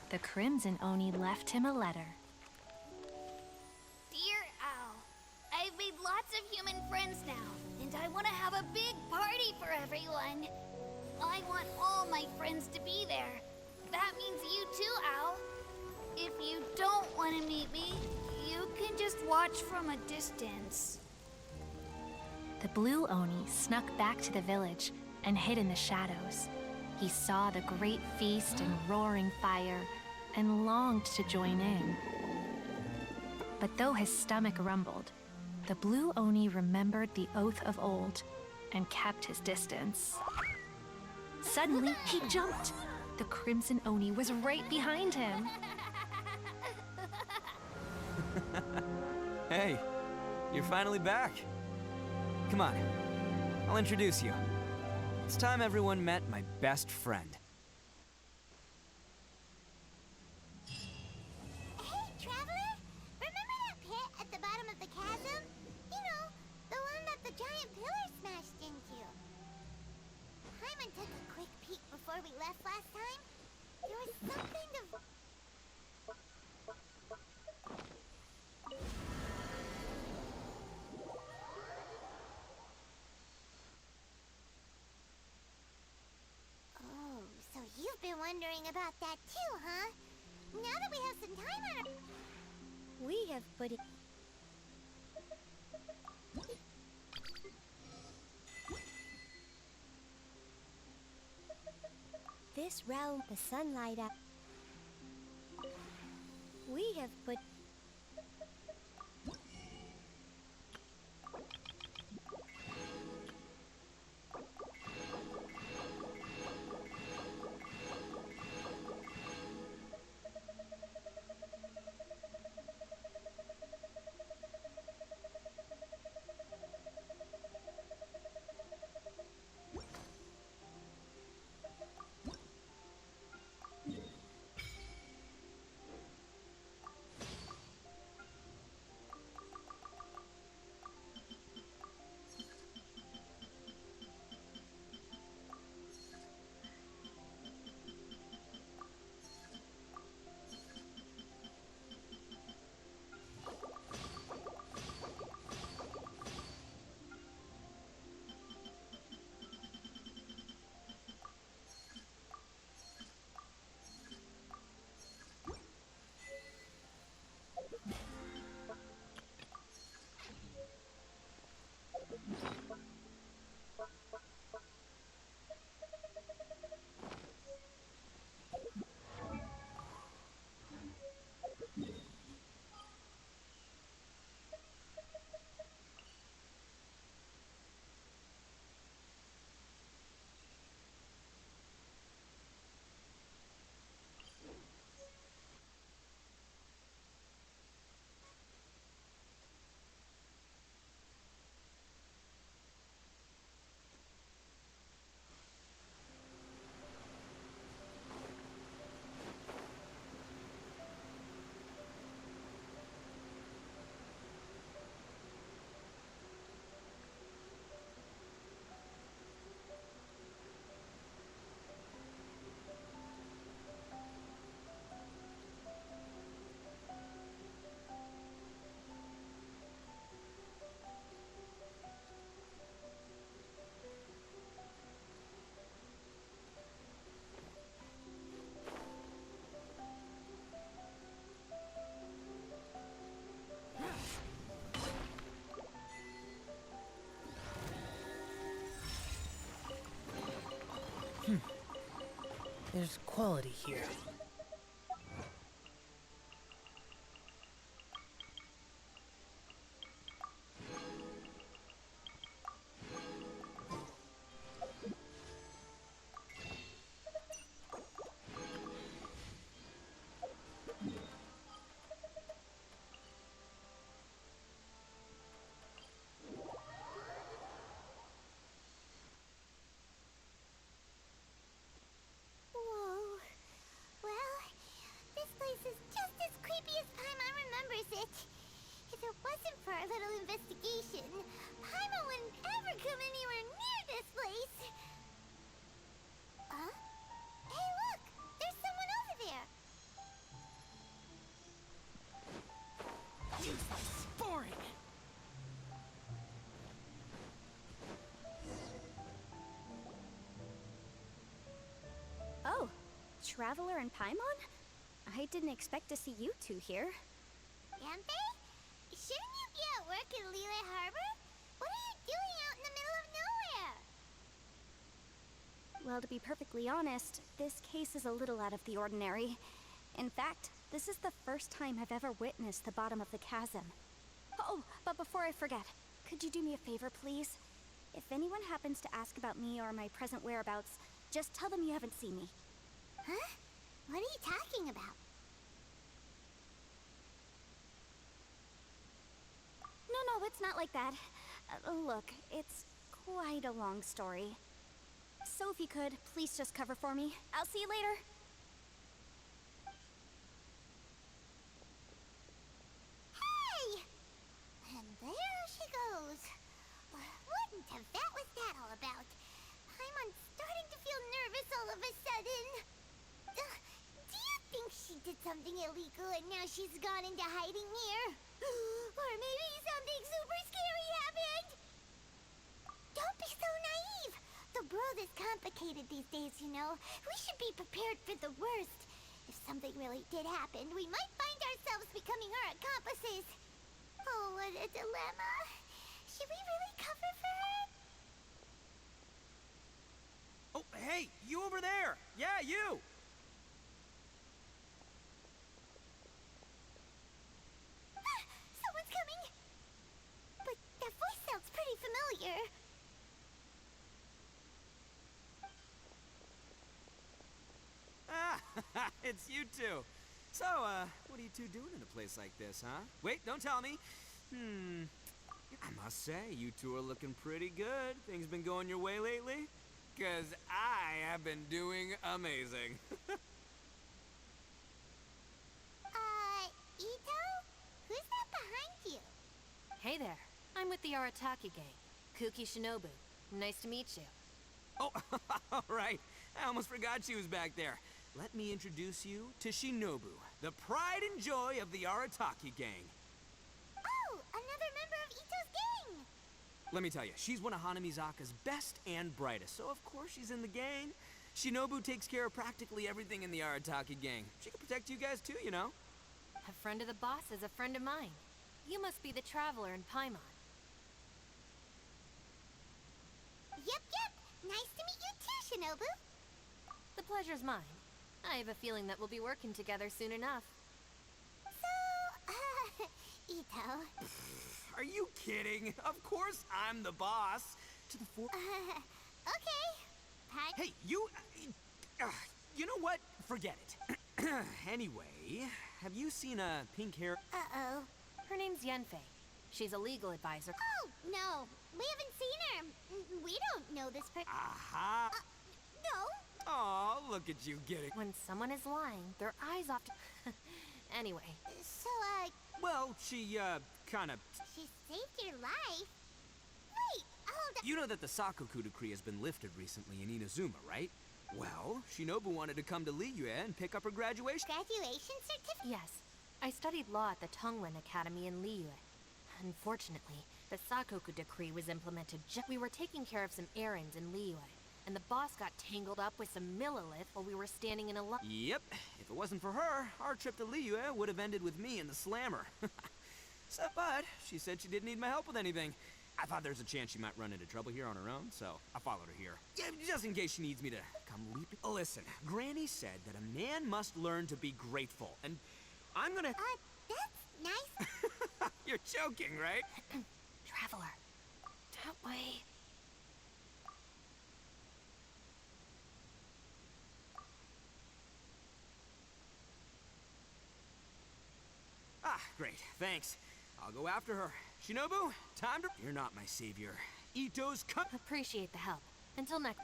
the crimson Oni left him a letter. Dear Al, I've made lots of human friends now, and I want to have a big party for everyone. I want all my friends to be there. That means you too, Al. If you don't want to meet me, you can just watch from a distance. The blue Oni snuck back to the village and hid in the shadows. He saw the great feast and roaring fire and longed to join in. But though his stomach rumbled, the blue Oni remembered the oath of old and kept his distance. Suddenly, he jumped. The crimson Oni was right behind him. Hey, you're finally back. Come on, I'll introduce you. It's time everyone met my best friend. Hey, Traveler! Remember that pit at the bottom of the chasm? You know, the one that the giant pillar smashed into. Paimon took a quick peek before we left last time. There was something to... Oh, so you've been wondering about that too, huh? Now that we have some time on our... We have put it... This realm, the sunlight up. We have put... There's quality here. Whoa. Well, this place is just as creepy as Paimon remembers it. If it wasn't for our little investigation, Paimon wouldn't ever come anywhere near this place. Huh? Traveler and Paimon? I didn't expect to see you two here. Yanfei? Shouldn't you be at work in Liyue Harbor? What are you doing out in the middle of nowhere? Well, to be perfectly honest, this case is a little out of the ordinary. In fact, this is the first time I've ever witnessed the bottom of the chasm. Oh, but before I forget, could you do me a favor, please? If anyone happens to ask about me or my present whereabouts, just tell them you haven't seen me. Huh? What are you talking about? No, it's not like that. Look, it's quite a long story. So if you could, please just cover for me. I'll see you later. Hey! And there she goes. What in Tibet was that all about? I'm starting to feel nervous all of a sudden. Do you think she did something illegal and now she's gone into hiding here? Or maybe something super scary happened? Don't be so naive. The world is complicated these days, you know. We should be prepared for the worst. If something really did happen, we might find ourselves becoming her accomplices. Oh, what a dilemma. Should we really cover for her? Oh, hey, you over there! Yeah, you! Someone's coming! But that voice sounds pretty familiar. Ah, it's you two. So, what are you two doing in a place like this, huh? Wait, don't tell me. I must say, you two are looking pretty good. Things been going your way lately? 'Cause I have been doing amazing. Ito? Who's that behind you? Hey there. I'm with the Arataki gang. Kuki Shinobu. Nice to meet you. Oh, all right. I almost forgot she was back there. Let me introduce you to Shinobu, the pride and joy of the Arataki gang. Oh, another member of Ito's gang! Let me tell you, she's one of Hanamizaka's best and brightest, so of course she's in the gang. Shinobu takes care of practically everything in the Arataki gang. She can protect you guys too, you know. A friend of the boss is a friend of mine. You must be the Traveler in Paimon. Yep. Nice to meet you too, Shinobu. The pleasure's mine. I have a feeling that we'll be working together soon enough. So, Ito. Are you kidding? Of course I'm the boss. To the fore. Okay. Hey, you... you know what? Forget it. Anyway, have you seen a pink hair... Uh-oh. Her name's Yanfei. She's a legal advisor. Oh, no. We haven't seen her. We don't know this person. Aha! No. Aw, look at you getting... When someone is lying, their eyes often... Anyway. So, Well, she, kinda... She saved your life? Wait, hold on. You know that the Sakoku decree has been lifted recently in Inazuma, right? Well, Shinobu wanted to come to Liyue and pick up her graduation... Graduation certificate? Yes. I studied law at the Tonglen Academy in Liyue. Unfortunately, the Sakoku decree was implemented we were taking care of some errands in Liyue, and the boss got tangled up with some Millilith while we were standing in a line. Yep. If it wasn't for her, our trip to Liyue would have ended with me and the Slammer. But she said she didn't need my help with anything. I thought there's a chance she might run into trouble here on her own, so I followed her here. Yeah, just in case she needs me to come leaping. Listen, Granny said that a man must learn to be grateful, and I'm gonna... That's nice. You're joking, right? Traveler. That way. Ah, great. Thanks. I'll go after her. Shinobu, time to... You're not my savior. Ito's Appreciate the help. Until next...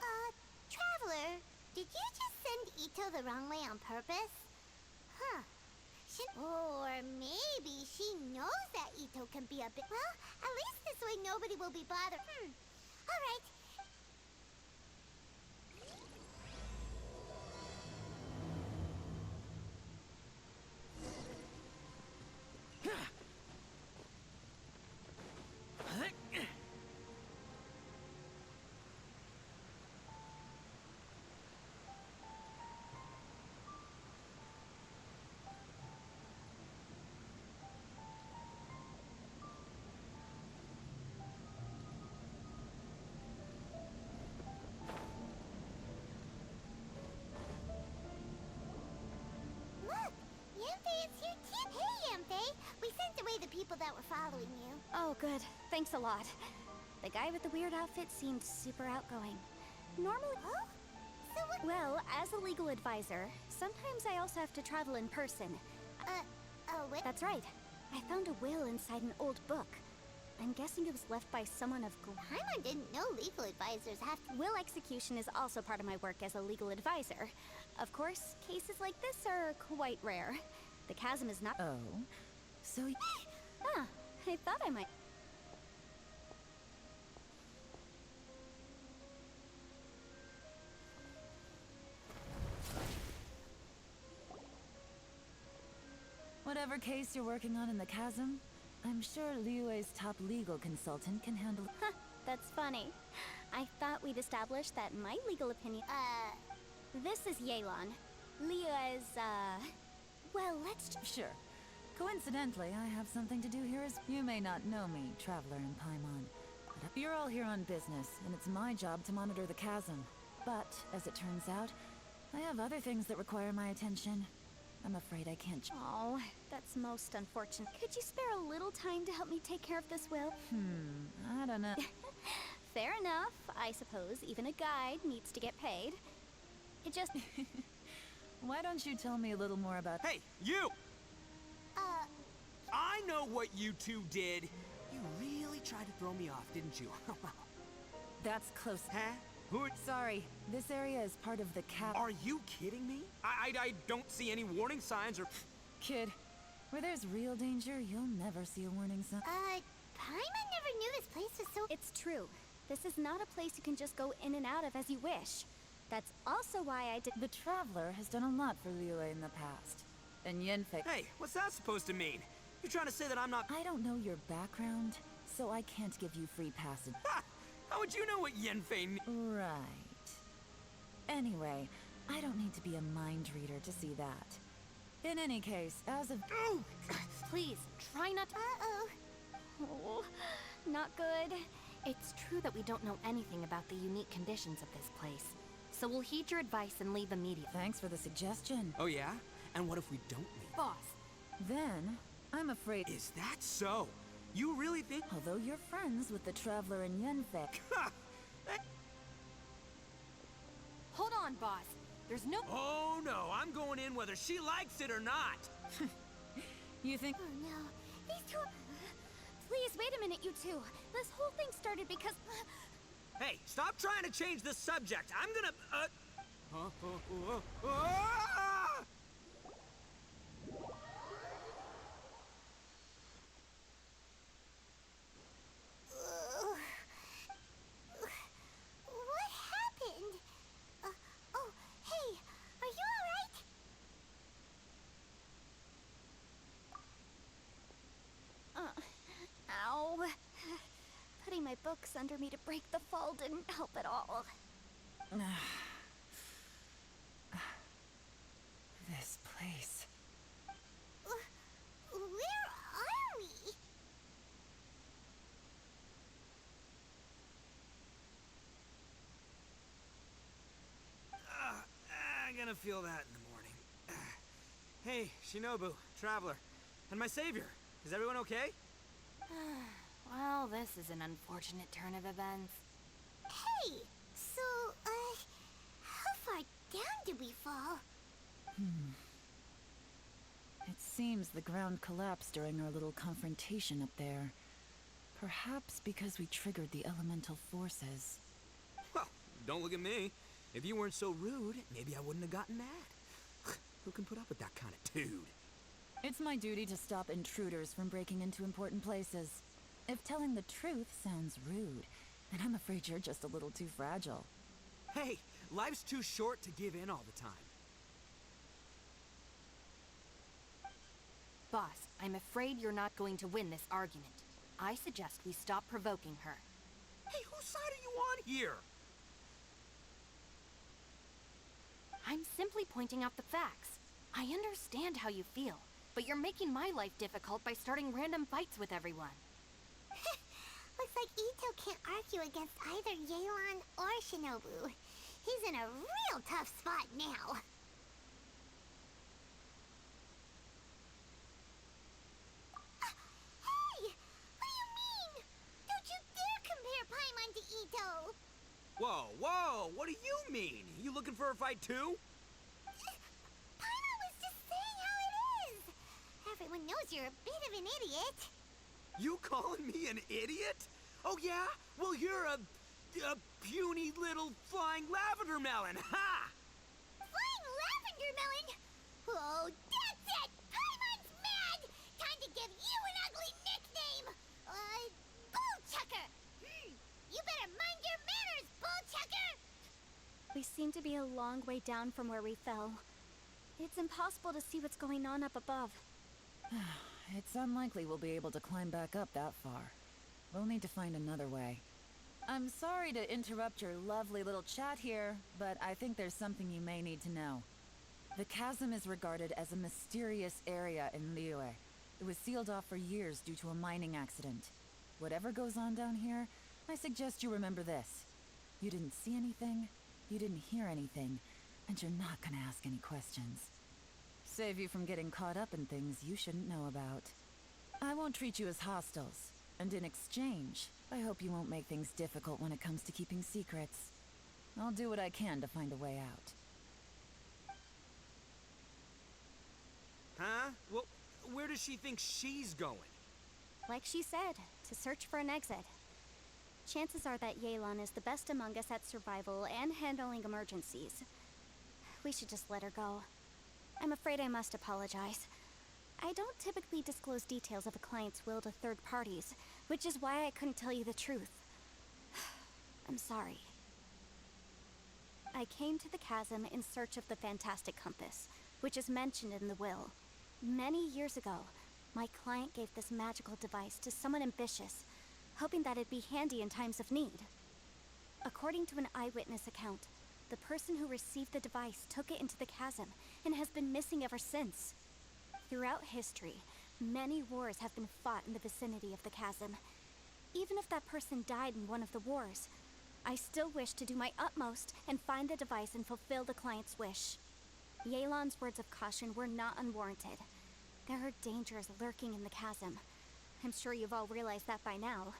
Traveler, did you just send Ito the wrong way on purpose? Huh. Or maybe she knows that Ito can be a bit... Well, at least this way nobody will be bothered. All right. okay? We sent away the people that were following you. Oh, good. Thanks a lot. The guy with the weird outfit seemed super outgoing. Normally... Oh? So what? Well, as a legal advisor, sometimes I also have to travel in person. What? That's right. I found a will inside an old book. I'm guessing it was left by someone of... Paimon didn't know legal advisors have to... Will execution is also part of my work as a legal advisor. Of course, cases like this are quite rare. The chasm is not... Oh, so... Ah, I thought I might... Whatever case you're working on in the chasm, I'm sure Liyue's top legal consultant can handle... Huh, that's funny. I thought we'd established that my legal opinion... This is Yelan. Liyue's, well, let's... Sure. Coincidentally, I have something to do here as... You may not know me, Traveler in Paimon, but you're all here on business, and it's my job to monitor the chasm. But, as it turns out, I have other things that require my attention. I'm afraid I can't... Oh, that's most unfortunate. Could you spare a little time to help me take care of this will? I don't know. Fair enough. I suppose even a guide needs to get paid. It just... Why don't you tell me a little more about... Hey, you! I know what you two did. You really tried to throw me off, didn't you? That's close. Huh? Who are... Sorry, this area is part of the cap... Are you kidding me? I don't see any warning signs or... Kid, where there's real danger, you'll never see a warning sign. Paimon never knew this place was so... It's true. This is not a place you can just go in and out of as you wish. That's also why I did... The Traveler has done a lot for Liyue in the past. And Yenfei... Hey, what's that supposed to mean? You're trying to say that I'm not... I don't know your background, so I can't give you free passage. Ha! How would you know what Yenfei... Right. Anyway, I don't need to be a mind reader to see that. In any case, as of... Ooh! Please, try not to... Oh, not good. It's true that we don't know anything about the unique conditions of this place. So we'll heed your advice and leave immediately. Thanks for the suggestion. Oh yeah? And what if we don't leave? Boss. Then, I'm afraid... Is that so? You really think... Although you're friends with the Traveler and Yenfei... Hold on, boss. There's no... Oh no, I'm going in whether she likes it or not. You think... Oh no, these two... Please, wait a minute, you two. This whole thing started because... Hey, stop trying to change the subject. I'm gonna... What happened? Oh, hey, are you alright? Ow. Putting my books under me to break the fall didn't help at all. This place... Where are we? I'm gonna feel that in the morning. Hey, Shinobu, Traveler, and my savior. Is everyone okay? Well, this is an unfortunate turn of events. Hey, so, how far down did we fall? It seems the ground collapsed during our little confrontation up there. Perhaps because we triggered the elemental forces. Well, don't look at me. If you weren't so rude, maybe I wouldn't have gotten mad. Who can put up with that kind of dude? It's my duty to stop intruders from breaking into important places. If telling the truth sounds rude, then I'm afraid you're just a little too fragile. Hey, life's too short to give in all the time. Boss, I'm afraid you're not going to win this argument. I suggest we stop provoking her. Hey, whose side are you on here? I'm simply pointing out the facts. I understand how you feel, but you're making my life difficult by starting random fights with everyone. Looks like Ito can't argue against either Yelan or Shinobu. He's in a real tough spot now. mean? You looking for a fight too? Paimon was just saying how it is. Everyone knows you're a bit of an idiot. You calling me an idiot? Oh yeah? Well, you're a puny little flying lavender melon, ha! Flying lavender melon? Oh, that's it! Paimon's mad! Time to give you an ugly nickname! Bullchucker! You better mind your manners, Bullchucker! We seem to be a long way down from where we fell. It's impossible to see what's going on up above. It's unlikely we'll be able to climb back up that far. We'll need to find another way. I'm sorry to interrupt your lovely little chat here, but I think there's something you may need to know. The chasm is regarded as a mysterious area in Liyue. It was sealed off for years due to a mining accident. Whatever goes on down here, I suggest you remember this. You didn't see anything, you didn't hear anything, and you're not gonna ask any questions. Save you from getting caught up in things you shouldn't know about. I won't treat you as hostiles, and in exchange, I hope you won't make things difficult when it comes to keeping secrets. I'll do what I can to find a way out. Huh? Well, where does she think she's going? Like she said, to search for an exit. Chances are that Yelan is the best among us at survival and handling emergencies. We should just let her go. I'm afraid I must apologize. I don't typically disclose details of a client's will to third parties, which is why I couldn't tell you the truth. I'm sorry. I came to the chasm in search of the fantastic compass, which is mentioned in the will. Many years ago, my client gave this magical device to someone ambitious, hoping that it'd be handy in times of need. According to an eyewitness account, the person who received the device took it into the chasm and has been missing ever since. Throughout history, many wars have been fought in the vicinity of the chasm. Even if that person died in one of the wars, I still wish to do my utmost and find the device and fulfill the client's wish. Yelan's words of caution were not unwarranted. There are dangers lurking in the chasm. I'm sure you've all realized that by now.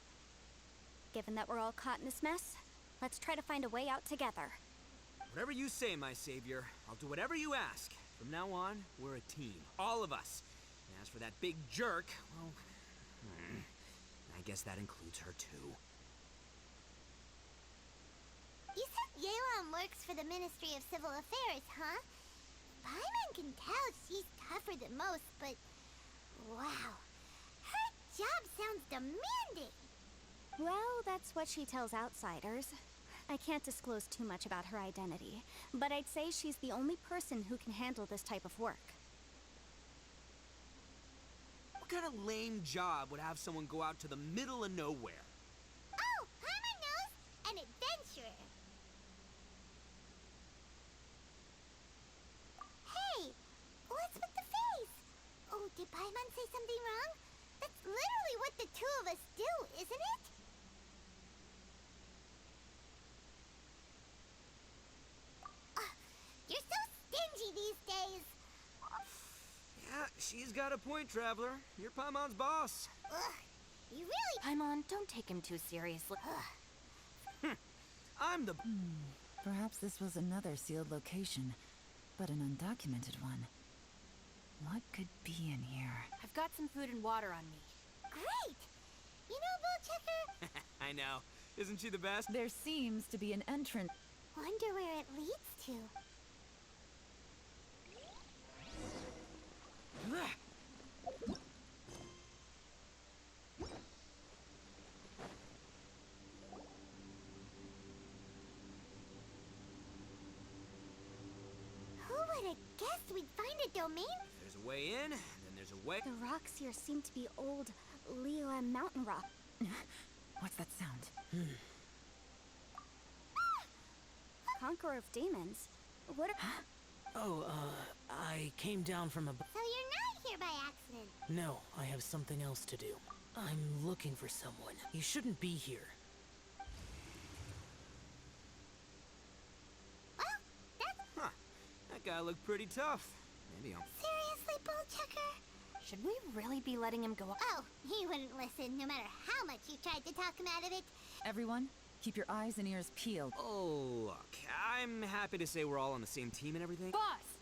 Given that we're all caught in this mess, let's try to find a way out together. Whatever you say, my savior. I'll do whatever you ask. From now on, we're a team. All of us. And as for that big jerk, well, I guess that includes her too. You said Yelan works for the Ministry of Civil Affairs, huh? Paimon can tell she's tougher than most, but wow. Her job sounds demanding. Well, that's what she tells outsiders. I can't disclose too much about her identity, but I'd say she's the only person who can handle this type of work. What kind of lame job would have someone go out to the middle of nowhere? Oh, Paimon knows! An adventurer. Hey, what's with the face? Oh, did Paimon say something wrong? That's literally what the two of us do, isn't it? You're so stingy these days. Yeah, she's got a point, Traveler. You're Paimon's boss. Ugh, you really... Paimon, don't take him too seriously. I'm the... Perhaps this was another sealed location, but an undocumented one. What could be in here? I've got some food and water on me. Great! You know, Bullchecker? I know. Isn't she the best? There seems to be an entrance. Wonder where it leads to. Who would have guessed we'd find a domain? There's a way in, then there's a way... The rocks here seem to be old Liyue mountain rock. What's that sound? Conqueror of demons? What are... Oh, I came down from a... So you're not here by accident. No, I have something else to do. I'm looking for someone. You shouldn't be here. Well, that's... Huh. That guy looked pretty tough. Maybe I'll... Seriously, Bullchecker? Should we really be letting him go? Oh, he wouldn't listen no matter how much you tried to talk him out of it. Everyone, keep your eyes and ears peeled. Oh, look, I'm happy to say we're all on the same team and everything. Boss!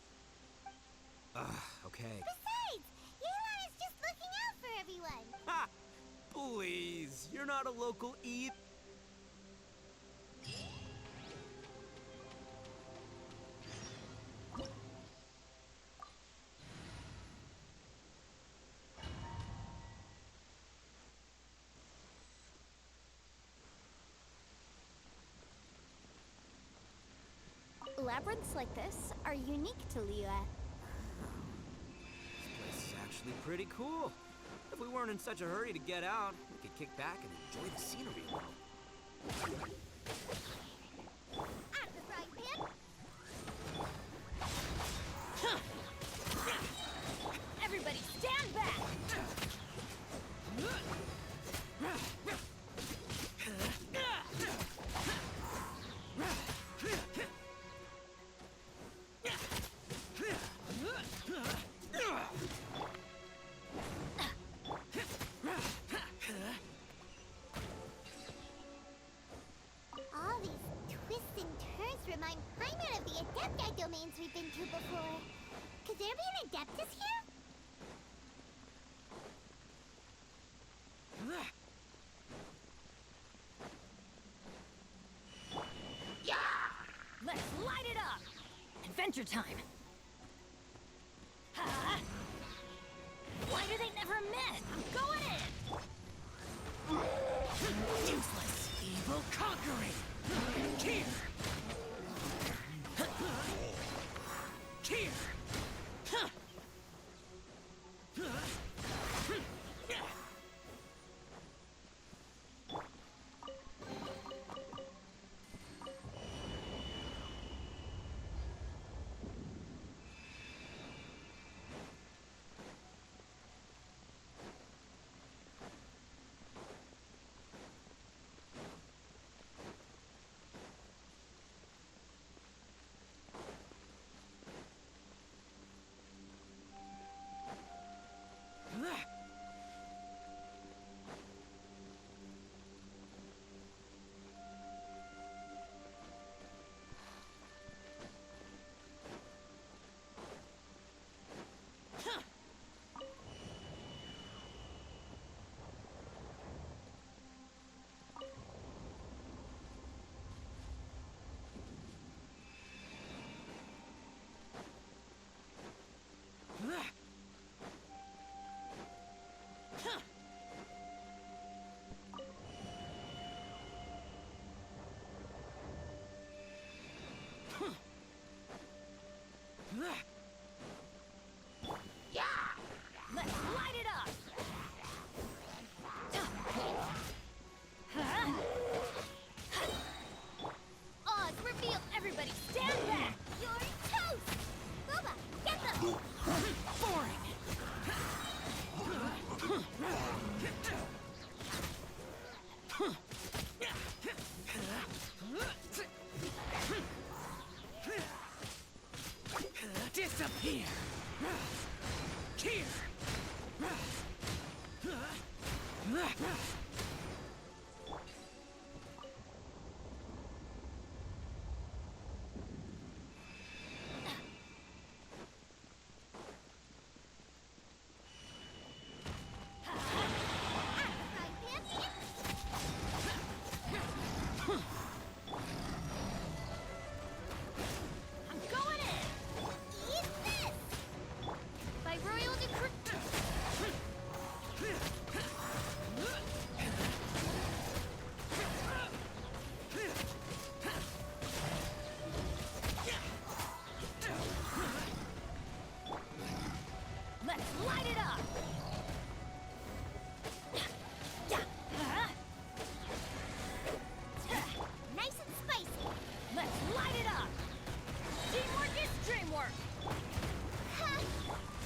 Okay. Besides, Yelan is just looking out for everyone. Ha! Please, you're not a local E. Labyrinths like this are unique to Liyue. This place is actually pretty cool. If we weren't in such a hurry to get out, we could kick back and enjoy the scenery a little. At the frying pan. Everybody stand back! All these twists and turns remind Paimon of the Adepti domains we've been to before. Could there be an Adeptus here? Let's light it up! Adventure time! Ha! Why do they never miss? I'm going in! Useless! Evil conquering! Here! Here! Let's light it up! Oz, reveal! Everybody stand back! You're toast! Boba, get them! Boring! Disappear! Here! I'm going in! Eat this! By royal decree... Let's light it up! Nice and spicy! Let's light it up! Teamwork is dreamwork!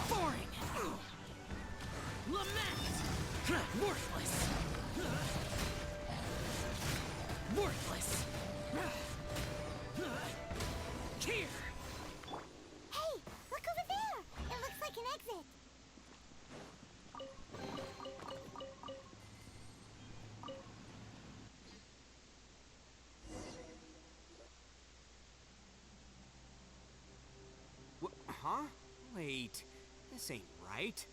Boring! Lament! Worthless! Worthless! Here! Hey, look over there! It looks like an exit. This ain't right.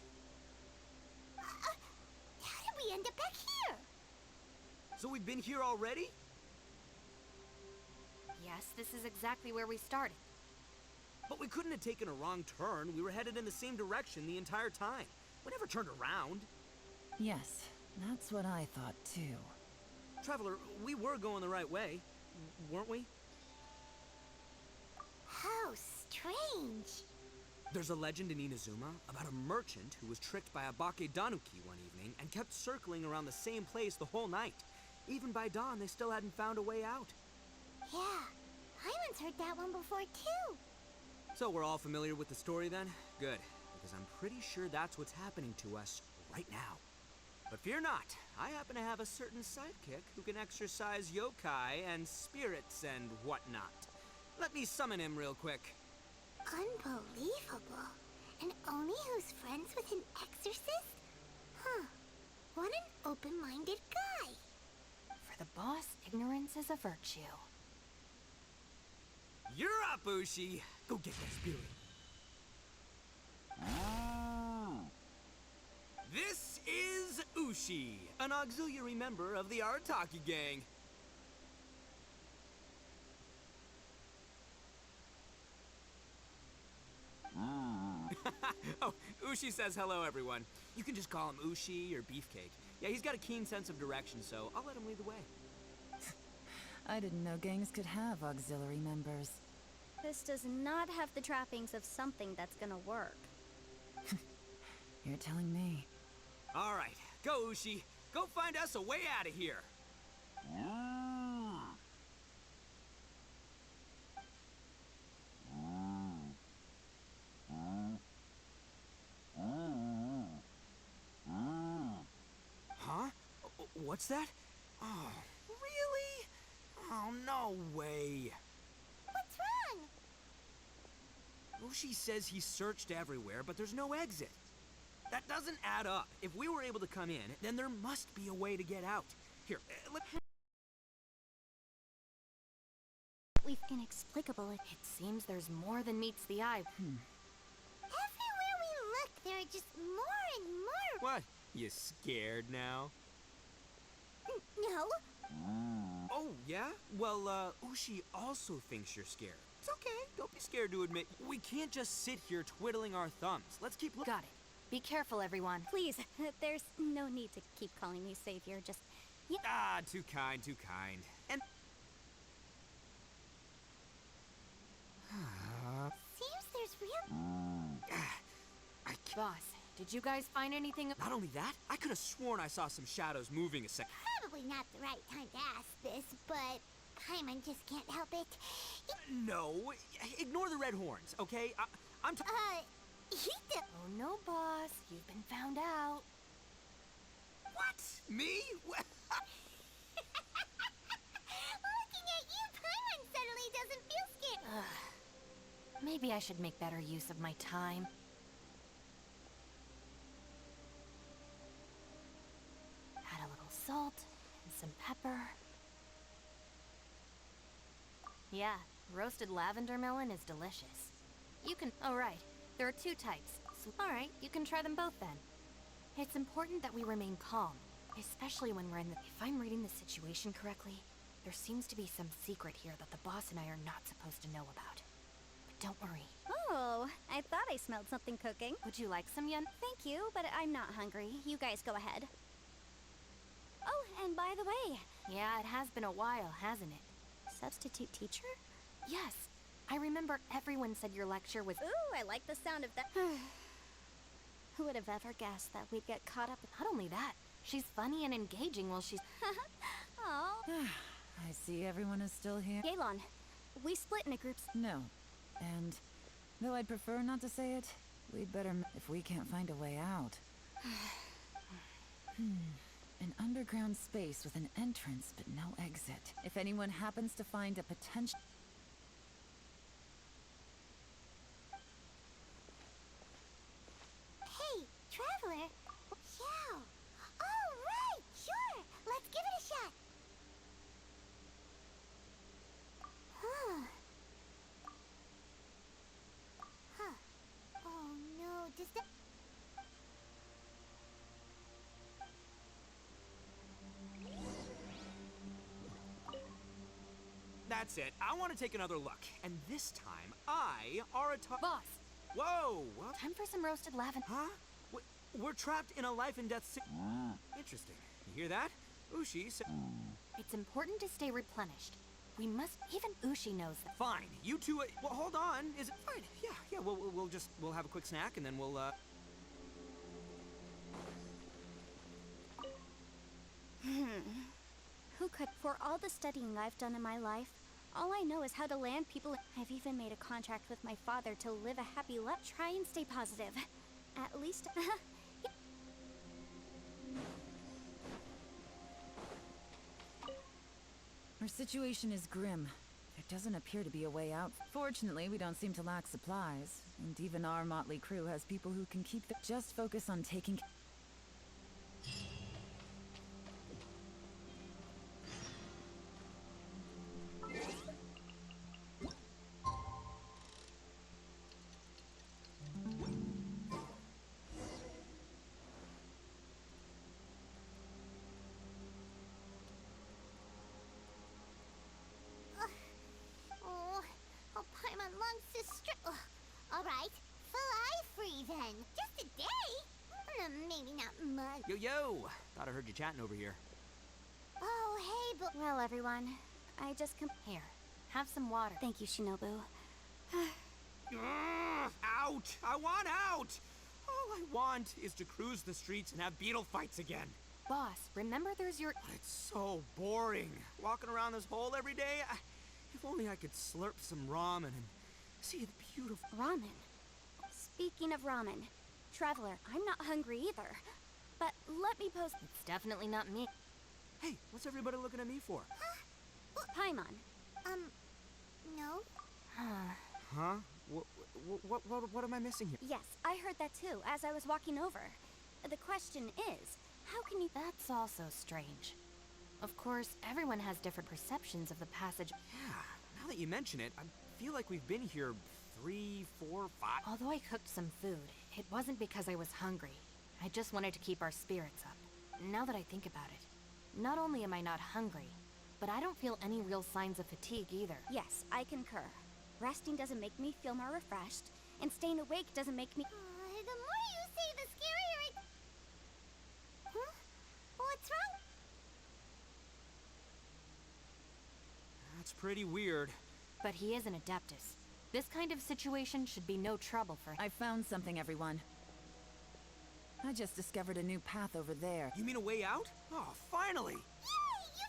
How did we end up back here? So we've been here already? Yes, this is exactly where we started. But we couldn't have taken a wrong turn. We were headed in the same direction the entire time. We never turned around. Yes, that's what I thought too. Traveler, we were going the right way, weren't we? How strange. There's a legend in Inazuma about a merchant who was tricked by a Bakedanuki one evening and kept circling around the same place the whole night. Even by dawn, they still hadn't found a way out. Yeah, Paimon's heard that one before too. So we're all familiar with the story then? Good, because I'm pretty sure that's what's happening to us right now. But fear not, I happen to have a certain sidekick who can exercise yokai and spirits and whatnot. Let me summon him real quick. Unbelievable. An Oni who's friends with an exorcist? Huh. What an open-minded guy. For the boss, ignorance is a virtue. You're up, Ushi! Go get that spirit. This is Ushi, an auxiliary member of the Arataki gang. Oh, Ushi says hello, everyone. You can just call him Ushi or Beefcake. Yeah, he's got a keen sense of direction, so I'll let him lead the way. I didn't know gangs could have auxiliary members. This does not have the trappings of something that's gonna work. You're telling me. All right, go Ushi. Go find us a way out of here. Huh? What's that? Oh, really? Oh, no way. What's wrong? Ushi says he searched everywhere, but there's no exit. That doesn't add up. If we were able to come in, then there must be a way to get out. Here, let... We've inexplicable. It seems there's more than meets the eye. Everywhere we look, there are just more and more. What? You scared now? No. Oh, yeah? Well, Ushi also thinks you're scared. It's okay. Don't be scared to admit. We can't just sit here twiddling our thumbs. Let's keep looking. Got it. Be careful, everyone. Please, there's no need to keep calling me savior. Just... Yeah. Ah, too kind, too kind. And... Seems there's real... Boss, did you guys find anything? Not only that, I could have sworn I saw some shadows moving a sec. Probably not the right time to ask this, but Paimon just can't help it. No, ignore the red horns, okay? I'm Ito. Oh no, boss. You've been found out. What? Me? Looking at you, Paimon suddenly doesn't feel scared. Maybe I should make better use of my time. Add a little salt and some pepper. Yeah, roasted lavender melon is delicious. You can... Oh, right. There are two types. So, all right, you can try them both then. It's important that we remain calm, especially when we're in the... If I'm reading the situation correctly, there seems to be some secret here that the boss and I are not supposed to know about. But don't worry. Oh, I thought I smelled something cooking. Would you like some, Yen? Thank you, but I'm not hungry. You guys go ahead. Oh, and by the way... Yeah, it has been a while, hasn't it? Substitute teacher? Yes. I remember everyone said your lecture was... Ooh, I like the sound of that. Who would have ever guessed that we'd get caught up... Not only that, she's funny and engaging while she's... Oh. I see everyone is still here. Yelan, we split into groups. No. And, though I'd prefer not to say it, we'd better... if we can't find a way out. An underground space with an entrance but no exit. If anyone happens to find a potential... Hey, Traveler. Yeah. Oh, right. Sure. Let's give it a shot. Huh. Oh, no. Does that... That's it. I want to take another look. And this time, I are a Boss! Whoa! Well, Time for some roasted lavender. huh? We're trapped in a life and death Interesting. You hear that? Ushi said... It's important to stay replenished. We must... Even Ushi knows that. Fine. You two... well, hold on. Is it... Fine. Yeah. We'll have a quick snack and then we'll, Who could? For all the studying I've done in my life, all I know is how to land people. I've even made a contract with my father to live a happy life. Try and stay positive. At least... Our situation is grim. There doesn't appear to be a way out. Fortunately, we don't seem to lack supplies. And even our motley crew has people who can keep the... Just focus on taking... Oh, Paimon lungs is Alright, fly free then. Just a day? Maybe not much. Yo! Thought I heard you chatting over here. Oh, hey, but... Well, everyone, I just Here, have some water. Thank you, Shinobu. Out! I want out! All I want is to cruise the streets and have beetle fights again. Boss, remember there's your... But it's so boring. Walking around this hole every day. If only I could slurp some ramen and see the beautiful... Ramen? Speaking of ramen, Traveler, I'm not hungry either. But let me pose... It's definitely not me. Hey, what's everybody looking at me for? Paimon. No? Huh? What am I missing here? Yes, I heard that too, as I was walking over. The question is, how can you... That's also strange. Of course, everyone has different perceptions of the passage. Yeah, now that you mention it, I feel like we've been here 3, 4, 5... Although I cooked some food, it wasn't because I was hungry. I just wanted to keep our spirits up. Now that I think about it, not only am I not hungry, but I don't feel any real signs of fatigue either. Yes, I concur. Resting doesn't make me feel more refreshed, and staying awake doesn't make me... The more you say, the scarier it... Huh? What's wrong? That's pretty weird. But he is an Adeptus. This kind of situation should be no trouble for him. I found something, everyone. I just discovered a new path over there. You mean a way out? Oh, finally! Yay!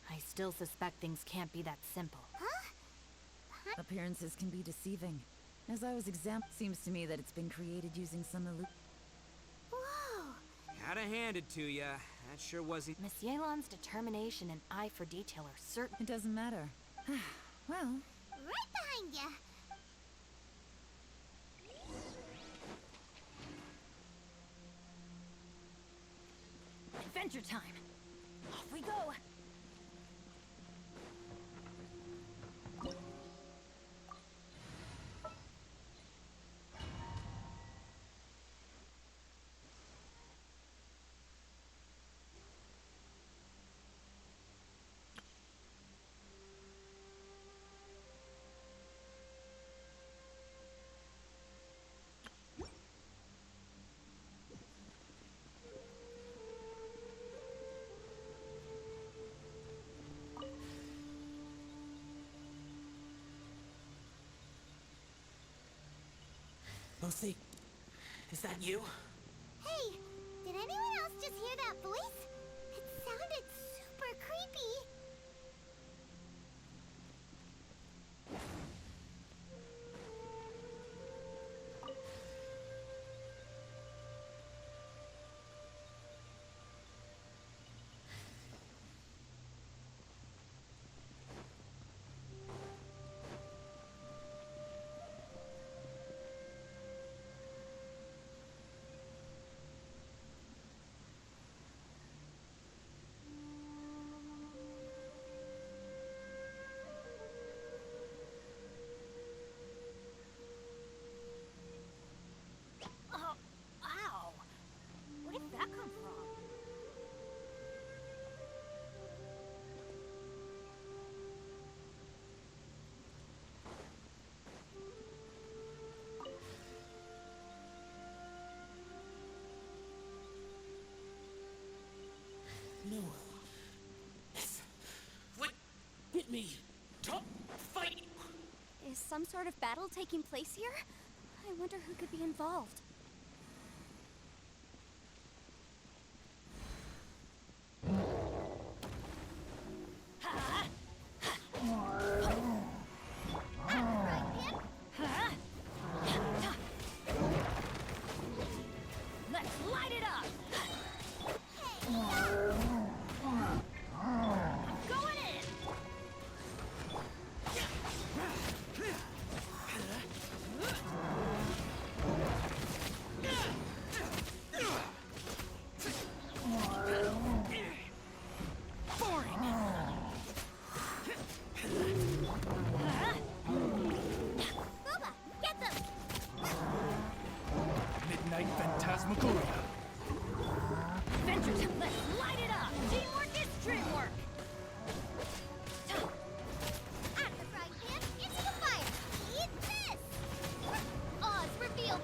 I still suspect things can't be that simple. Huh? Appearances can be deceiving. As I was seems to me that it's been created using some Whoa! Gotta hand it to ya. That sure wasn't... Miss Yelan's determination and eye for detail are certain. It doesn't matter. Well... Right behind ya! Adventure time! Off we go! Lucy, is that you? Hey, did anyone else just hear that voice? It sounded super creepy. some sort of battle taking place here? I wonder who could be involved. Let's light it up! Going in! Booba, get them! Midnight Phantasmagoria. Adventures, let's light it up! Teamwork is dreamwork! Out of the frying pan, into the fire! Eat this! Oz revealed!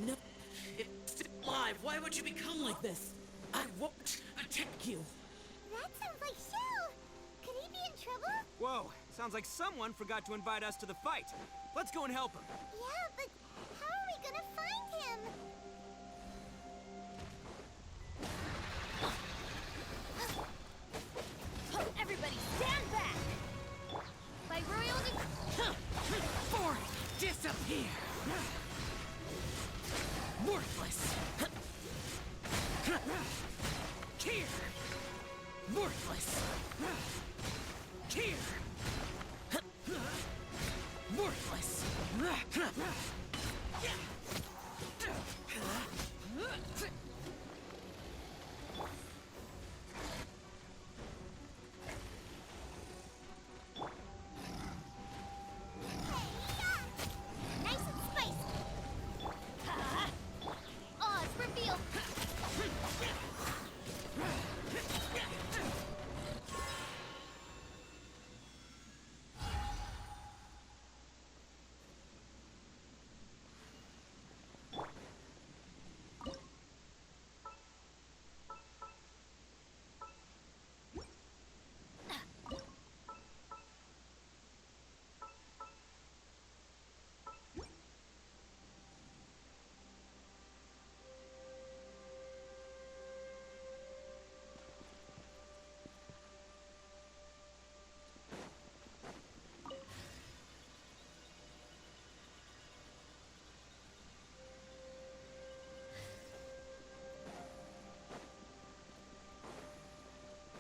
No, it's still alive. Why would you become like this? I won't attack you. That sounds like Shell! Could he be in trouble? Whoa, sounds like someone forgot to invite us to the fight. Let's go and help him. Yeah, but how are we gonna find him? Everybody stand back! By royal Boring! Disappear! Worthless! Here! Worthless! Here! Worthless! Nice and spicy! Oz revealed!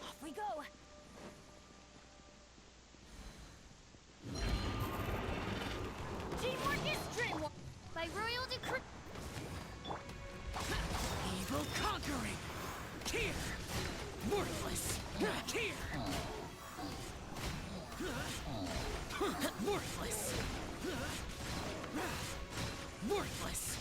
Off we go! Teamwork is dreamwork! By royal decree... Evil conquering! Here! Worthless! Here! Worthless! Worthless!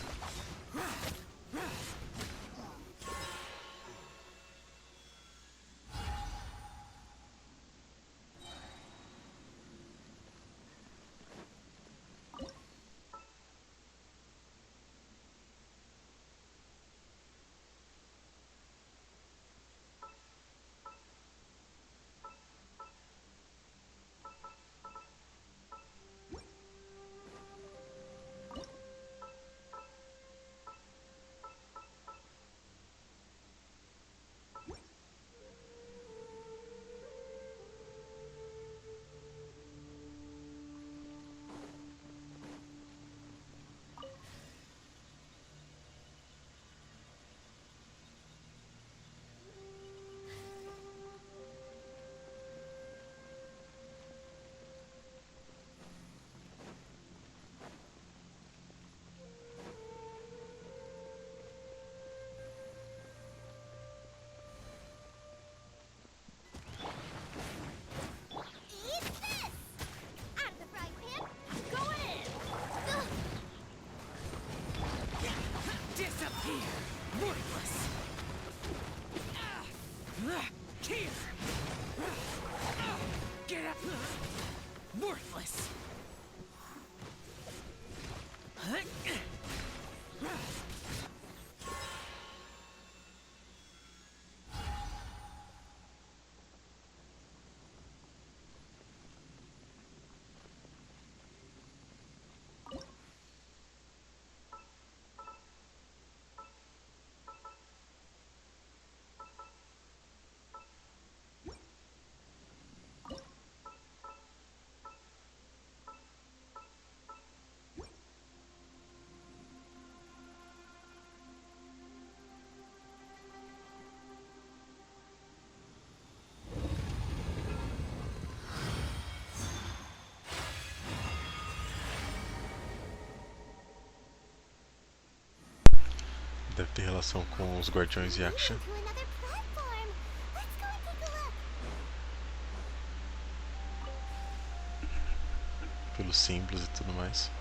deve ter relação com os Guardiões Yaksha. To another platform. Let's go and take a look. Pelos símbolos e tudo mais.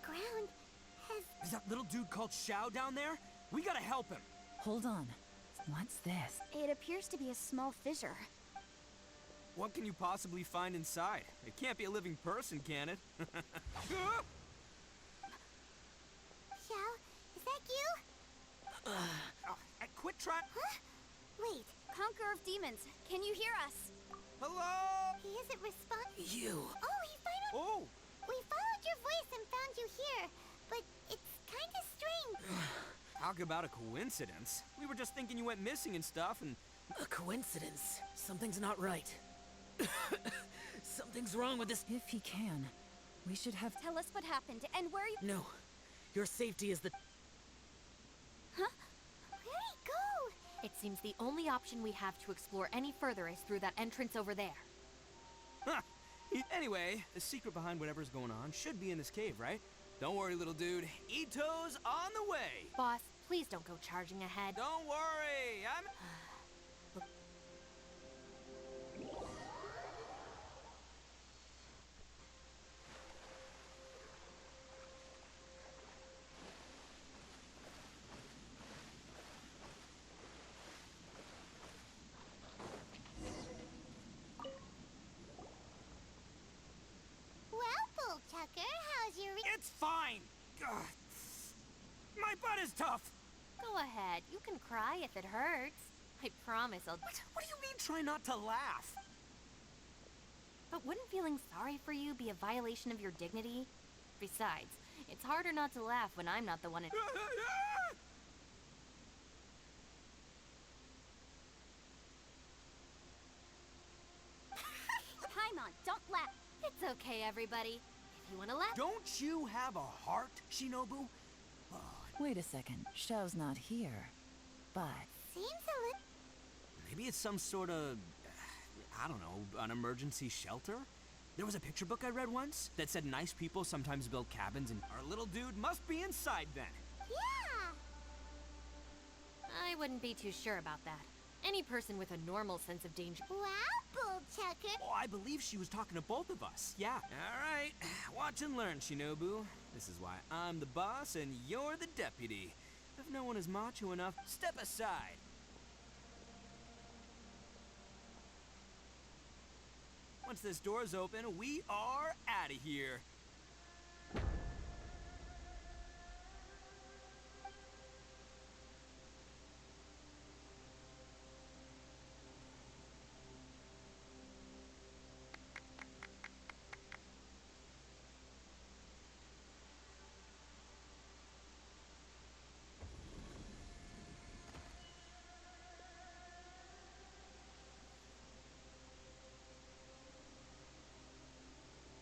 Ground has... Is that little dude called Xiao down there? We gotta help him. Hold on. What's this? It appears to be a small fissure. What can you possibly find inside? It can't be a living person, can it? Xiao, is that you? Quit trying. Huh? Wait. Conqueror of Demons, can you hear us? Hello? He isn't responding. You. Oh, he finally... Oh! We followed your voice and found you here, but it's kind of strange. Talk about a coincidence. We were just thinking you went missing and stuff, and... A coincidence. Something's not right. Something's wrong with this. If he can, we should have... Tell us what happened and where you... No. Your safety is the... Huh? Where'd he go? It seems the only option we have to explore any further is through that entrance over there. Huh. Anyway, the secret behind whatever's going on should be in this cave, right? Don't worry, little dude. Ito's on the way! Boss, please don't go charging ahead. Don't worry, I'm... Well, Bullchucker, how's your... It's fine! Ugh. My butt is tough! Go ahead, you can cry if it hurts. I promise I'll... What do you mean, try not to laugh? But wouldn't feeling sorry for you be a violation of your dignity? Besides, it's harder not to laugh when I'm not the one in... Paimon, don't laugh. It's okay, everybody. If you want to laugh... Don't you have a heart, Shinobu? Oh, Wait a second. Xiao's not here. But... Seems a little... maybe it's some sort of... I don't know, an emergency shelter? There was a picture book I read once that said nice people sometimes build cabins, and our little dude must be inside then. Yeah! I wouldn't be too sure about that. Any person with a normal sense of danger... Wow, Bullchucker! Oh, I believe she was talking to both of us. Yeah. All right. Watch and learn, Shinobu. This is why I'm the boss and you're the deputy. If no one is macho enough, step aside. Once this door's open, we are out of here.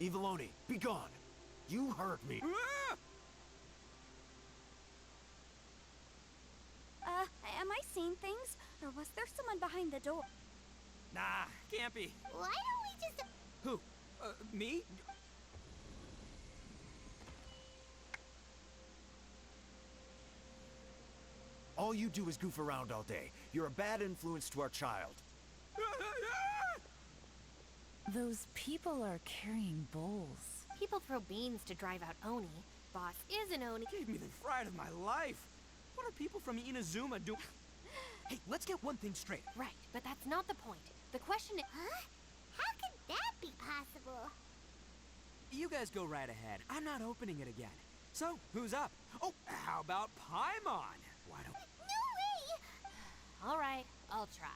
Eviloni, be gone! You heard me. Am I seeing things? Or was there someone behind the door? Nah, can't be. Why don't we just... Who? Me? All you do is goof around all day. You're a bad influence to our child. Those people are carrying bowls. People throw beans to drive out Oni. Boss is an Oni. Gave me the fright of my life. What are people from Inazuma doing? Hey, let's get one thing straight. Right, but that's not the point. The question is... Huh? How could that be possible? You guys go right ahead. I'm not opening it again. So, who's up? Oh, how about Paimon? Why don't... No way! All right, I'll try.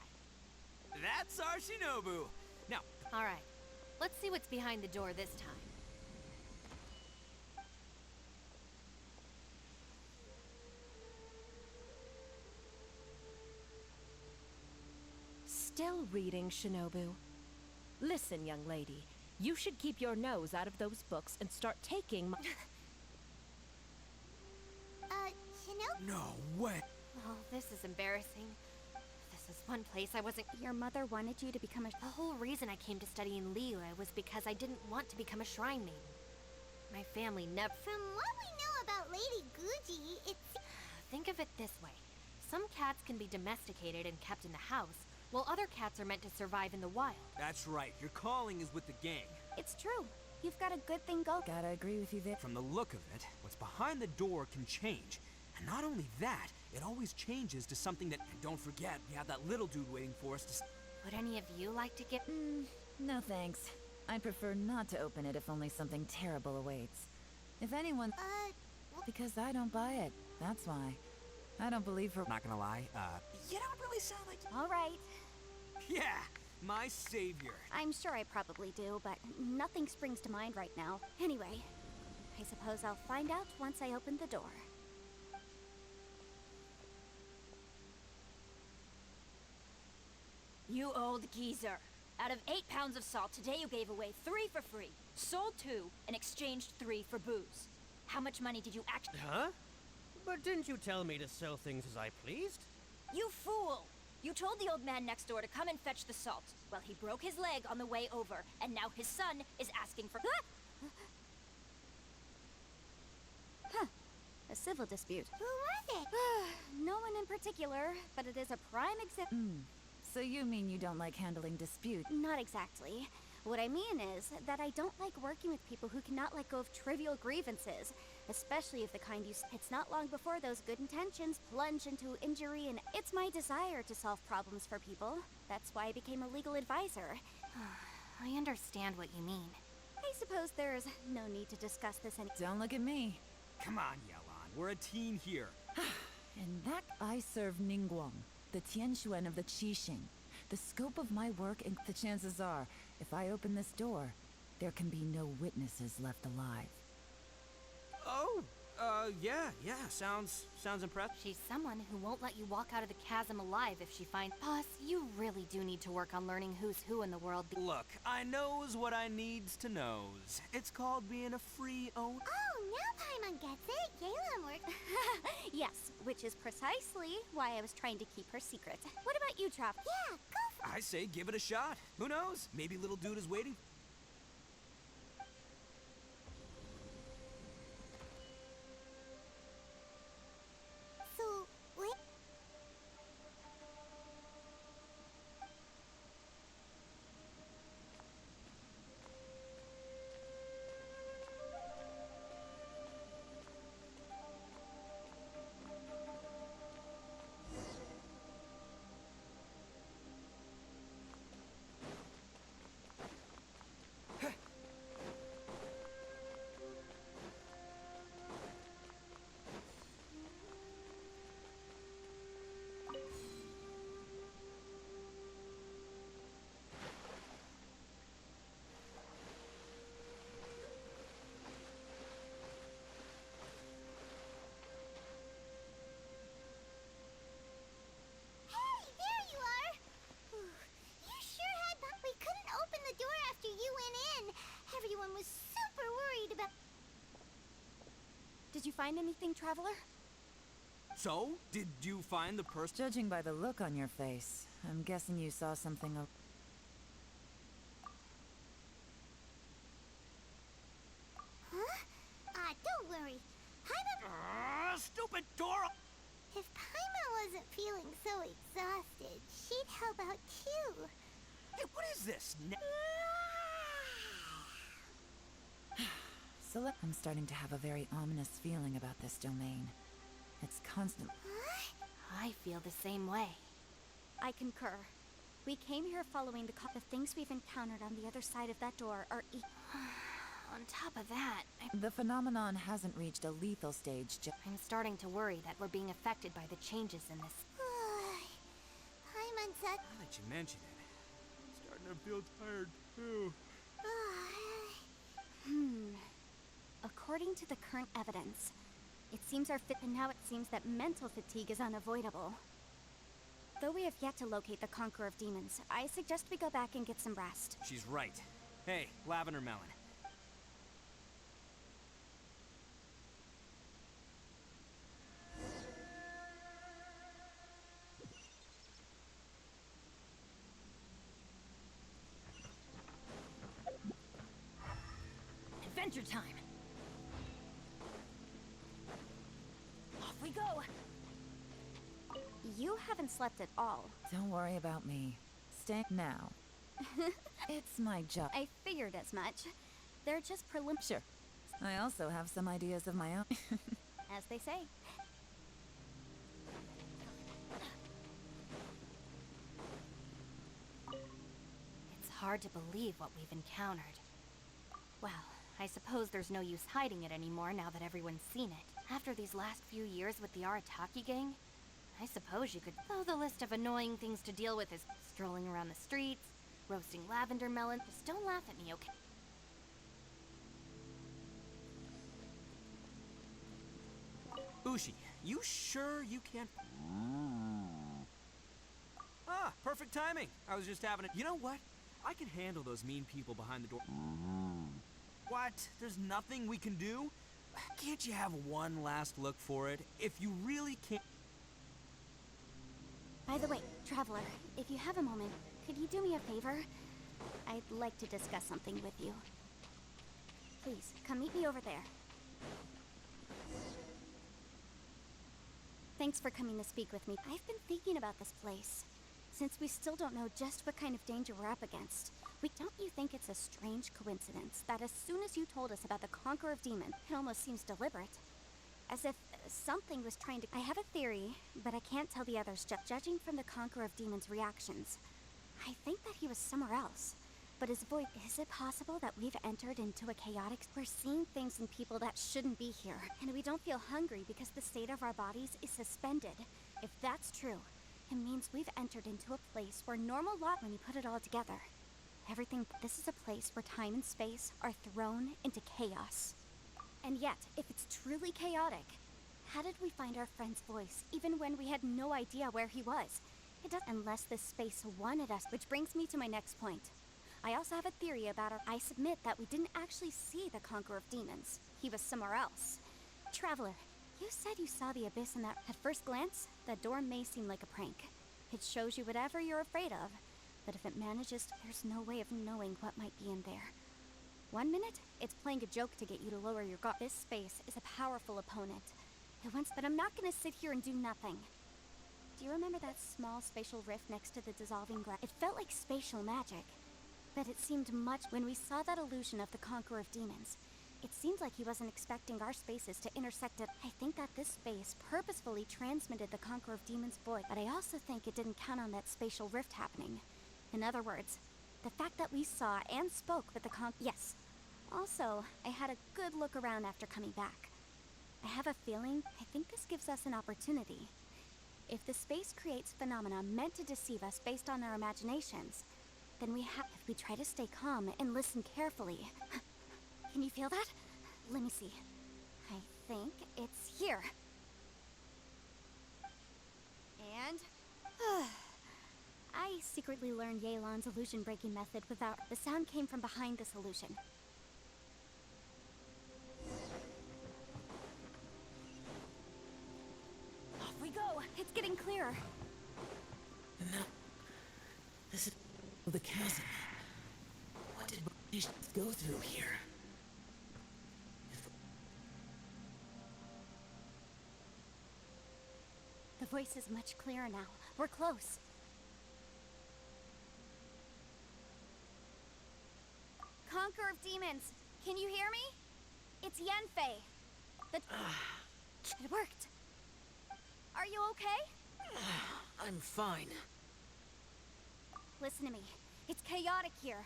That's our Shinobu. Now... All right, let's see what's behind the door this time. still reading, Shinobu? Listen, young lady. You should keep your nose out of those books and start taking my... Shinobu? No way! Oh, this is embarrassing. This is one place I wasn't... Your mother wanted you to become a... The whole reason I came to study in Liyue was because I didn't want to become a shrine maiden. My family never... From what we know about Lady Guji, it's... Think of it this way. Some cats can be domesticated and kept in the house, while other cats are meant to survive in the wild. That's right, your calling is with the gang. It's true. You've got a good thing going. Gotta agree with you there. From the look of it, what's behind the door can change. And not only that, it always changes to something that... And don't forget, we have that little dude waiting for us to... Would any of you like to get... No thanks. I'd prefer not to open it if only something terrible awaits. If anyone... Because I don't buy it. That's why. I don't believe her... Not gonna lie, you don't really sound like... All right. Yeah, my savior. I'm sure I probably do, but nothing springs to mind right now. Anyway, I suppose I'll find out once I open the door. You old geezer. Out of 8 pounds of salt, today you gave away 3 for free, sold 2, and exchanged 3 for booze. How much money did you actually... Huh? But didn't you tell me to sell things as I pleased? You fool! You told the old man next door to come and fetch the salt. Well, he broke his leg on the way over, and now his son is asking for... Huh. A civil dispute. Who was it? No one in particular, but it is a prime example. So you mean you don't like handling dispute? Not exactly. What I mean is that I don't like working with people who cannot let go of trivial grievances, especially of the kind you... It's not long before those good intentions plunge into injury, and it's my desire to solve problems for people. That's why I became a legal advisor. I understand what you mean. I suppose there's no need to discuss this any... Don't look at me. Come on, Yelan, we're a team here. And that I serve Ningguang, the Tianxuan of the Qixing. The scope of my work and the chances are, if I open this door, there can be no witnesses left alive. Oh, yeah, sounds impressive. She's someone who won't let you walk out of the chasm alive if she finds... Boss, you really do need to work on learning who's who in the world. Look, I knows what I needs to knows. It's called being a free owner. Oh, now Paimon gets it. Yelan works. Yes, which is precisely why I was trying to keep her secret. What about you, Trav? Yeah, go for I say give it a shot. Who knows? Maybe little dude is waiting. So, wait. Everyone was super worried about... Did you find anything, Traveler? So, did you find the person? Judging by the look on your face, I'm guessing you saw something of... Huh? Don't worry. Paimon... Stupid Dora! If Paimon wasn't feeling so exhausted, she'd help out too. Hey, what is this? I'm starting to have a very ominous feeling about this domain. It's constant... I feel the same way. I concur. We came here following the things we've encountered on the other side of that door are... On top of that, The phenomenon hasn't reached a lethal stage I'm starting to worry that we're being affected by the changes in this. Paimon said... Now that you mention it, I'm starting to feel tired too. According to the current evidence, it seems and now it seems that mental fatigue is unavoidable. Though we have yet to locate the Conqueror of Demons, I suggest we go back and get some rest. She's right. Hey, Lavender Melon. Adventure time! Off we go! You haven't slept at all. Don't worry about me. Stay now. It's my job. I figured as much. They're just Sure. I also have some ideas of my own. as they say. It's hard to believe what we've encountered. Well, I suppose there's no use hiding it anymore now that everyone's seen it. After these last few years with the Arataki gang, I suppose you could... Though the list of annoying things to deal with is strolling around the streets, roasting lavender melon. Just don't laugh at me, okay? Ushi, you sure you can't... Ah, perfect timing. I was just having a... You know what? I can handle those mean people behind the door. What? There's nothing we can do? Can't you have one last look for it? If you really can't... By the way, Traveler, if you have a moment, could you do me a favor? I'd like to discuss something with you. Please, come meet me over there. Thanks for coming to speak with me. I've been thinking about this place. Since we still don't know just what kind of danger we're up against, don't you think it's a strange coincidence that as soon as you told us about the Conqueror of Demons, it almost seems deliberate? As if something was trying to... I have a theory, but I can't tell the others. Judging from the Conqueror of Demons' reactions, I think that he was somewhere else. But his voice... Is it possible that we've entered into a chaotic... We're seeing things in people that shouldn't be here, and we don't feel hungry because the state of our bodies is suspended. If that's true, it means we've entered into a place where normal lot... When you put it all together, everything... This is a place where time and space are thrown into chaos. And yet, if it's truly chaotic, how did we find our friend's voice, even when we had no idea where he was? It does, unless this space wanted us, which brings me to my next point. I also have a theory about I submit that we didn't actually see the Conqueror of Demons. He was somewhere else. Traveler, you said you saw the abyss in that... At first glance, that door may seem like a prank. It shows you whatever you're afraid of, but if it manages to... There's no way of knowing what might be in there. 1 minute, it's playing a joke to get you to lower your guard. This space is a powerful opponent. But I'm not gonna sit here and do nothing. Do you remember that small spatial rift next to the dissolving ground? It felt like spatial magic, but it seemed much... When we saw that illusion of the Conqueror of Demons, it seemed like he wasn't expecting our spaces to intersect it. I think that this space purposefully transmitted the Conqueror of Demons' voice, but I also think it didn't count on that spatial rift happening. In other words, the fact that we saw and spoke with the Yes. Also, I had a good look around after coming back. I have a feeling, I think this gives us an opportunity. If the space creates phenomena meant to deceive us based on our imaginations, then if we try to stay calm and listen carefully. Can you feel that? Let me see. I think it's here. And... I secretly learned Yelan's illusion-breaking method without... The sound came from behind this illusion. Off we go! It's getting clearer. No. This is the chasm. What did we go through here? The voice is much clearer now. We're close. Conqueror of Demons, can you hear me? It's Yanfei. It worked. Are you okay? I'm fine. Listen to me. It's chaotic here.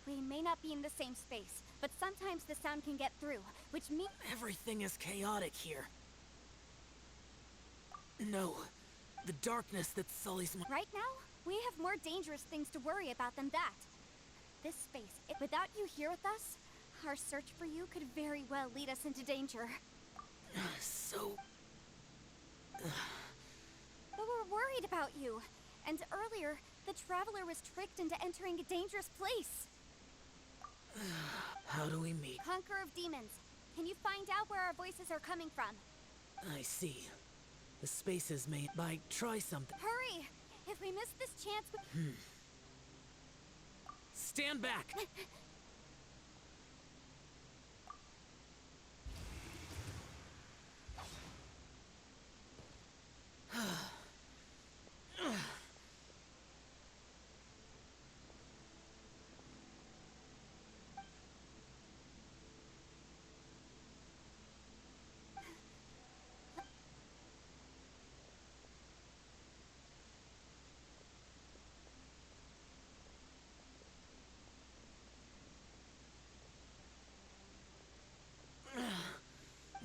We may not be in the same space, but sometimes the sound can get through, which means... Everything is chaotic here. No, the darkness that sullies my... Right now, we have more dangerous things to worry about than that. This space, without you here with us, our search for you could very well lead us into danger. So... But we're worried about you. And earlier, the traveler was tricked into entering a dangerous place. How do we meet? Conqueror of Demons, can you find out where our voices are coming from? I see. The spaces may... try something. Hurry! If we miss this chance, we... Stand back!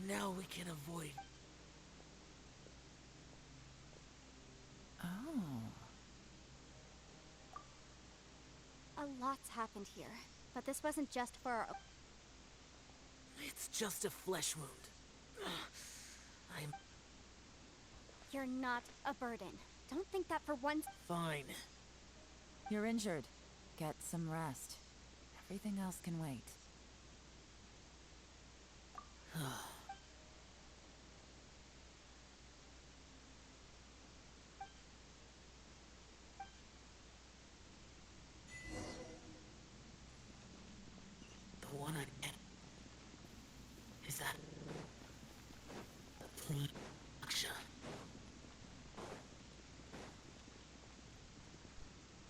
Now we can avoid... Oh. A lot's happened here, but this wasn't just for our... It's just a flesh wound. I'm... You're not a burden. Don't think that for once. Fine. You're injured. Get some rest. Everything else can wait.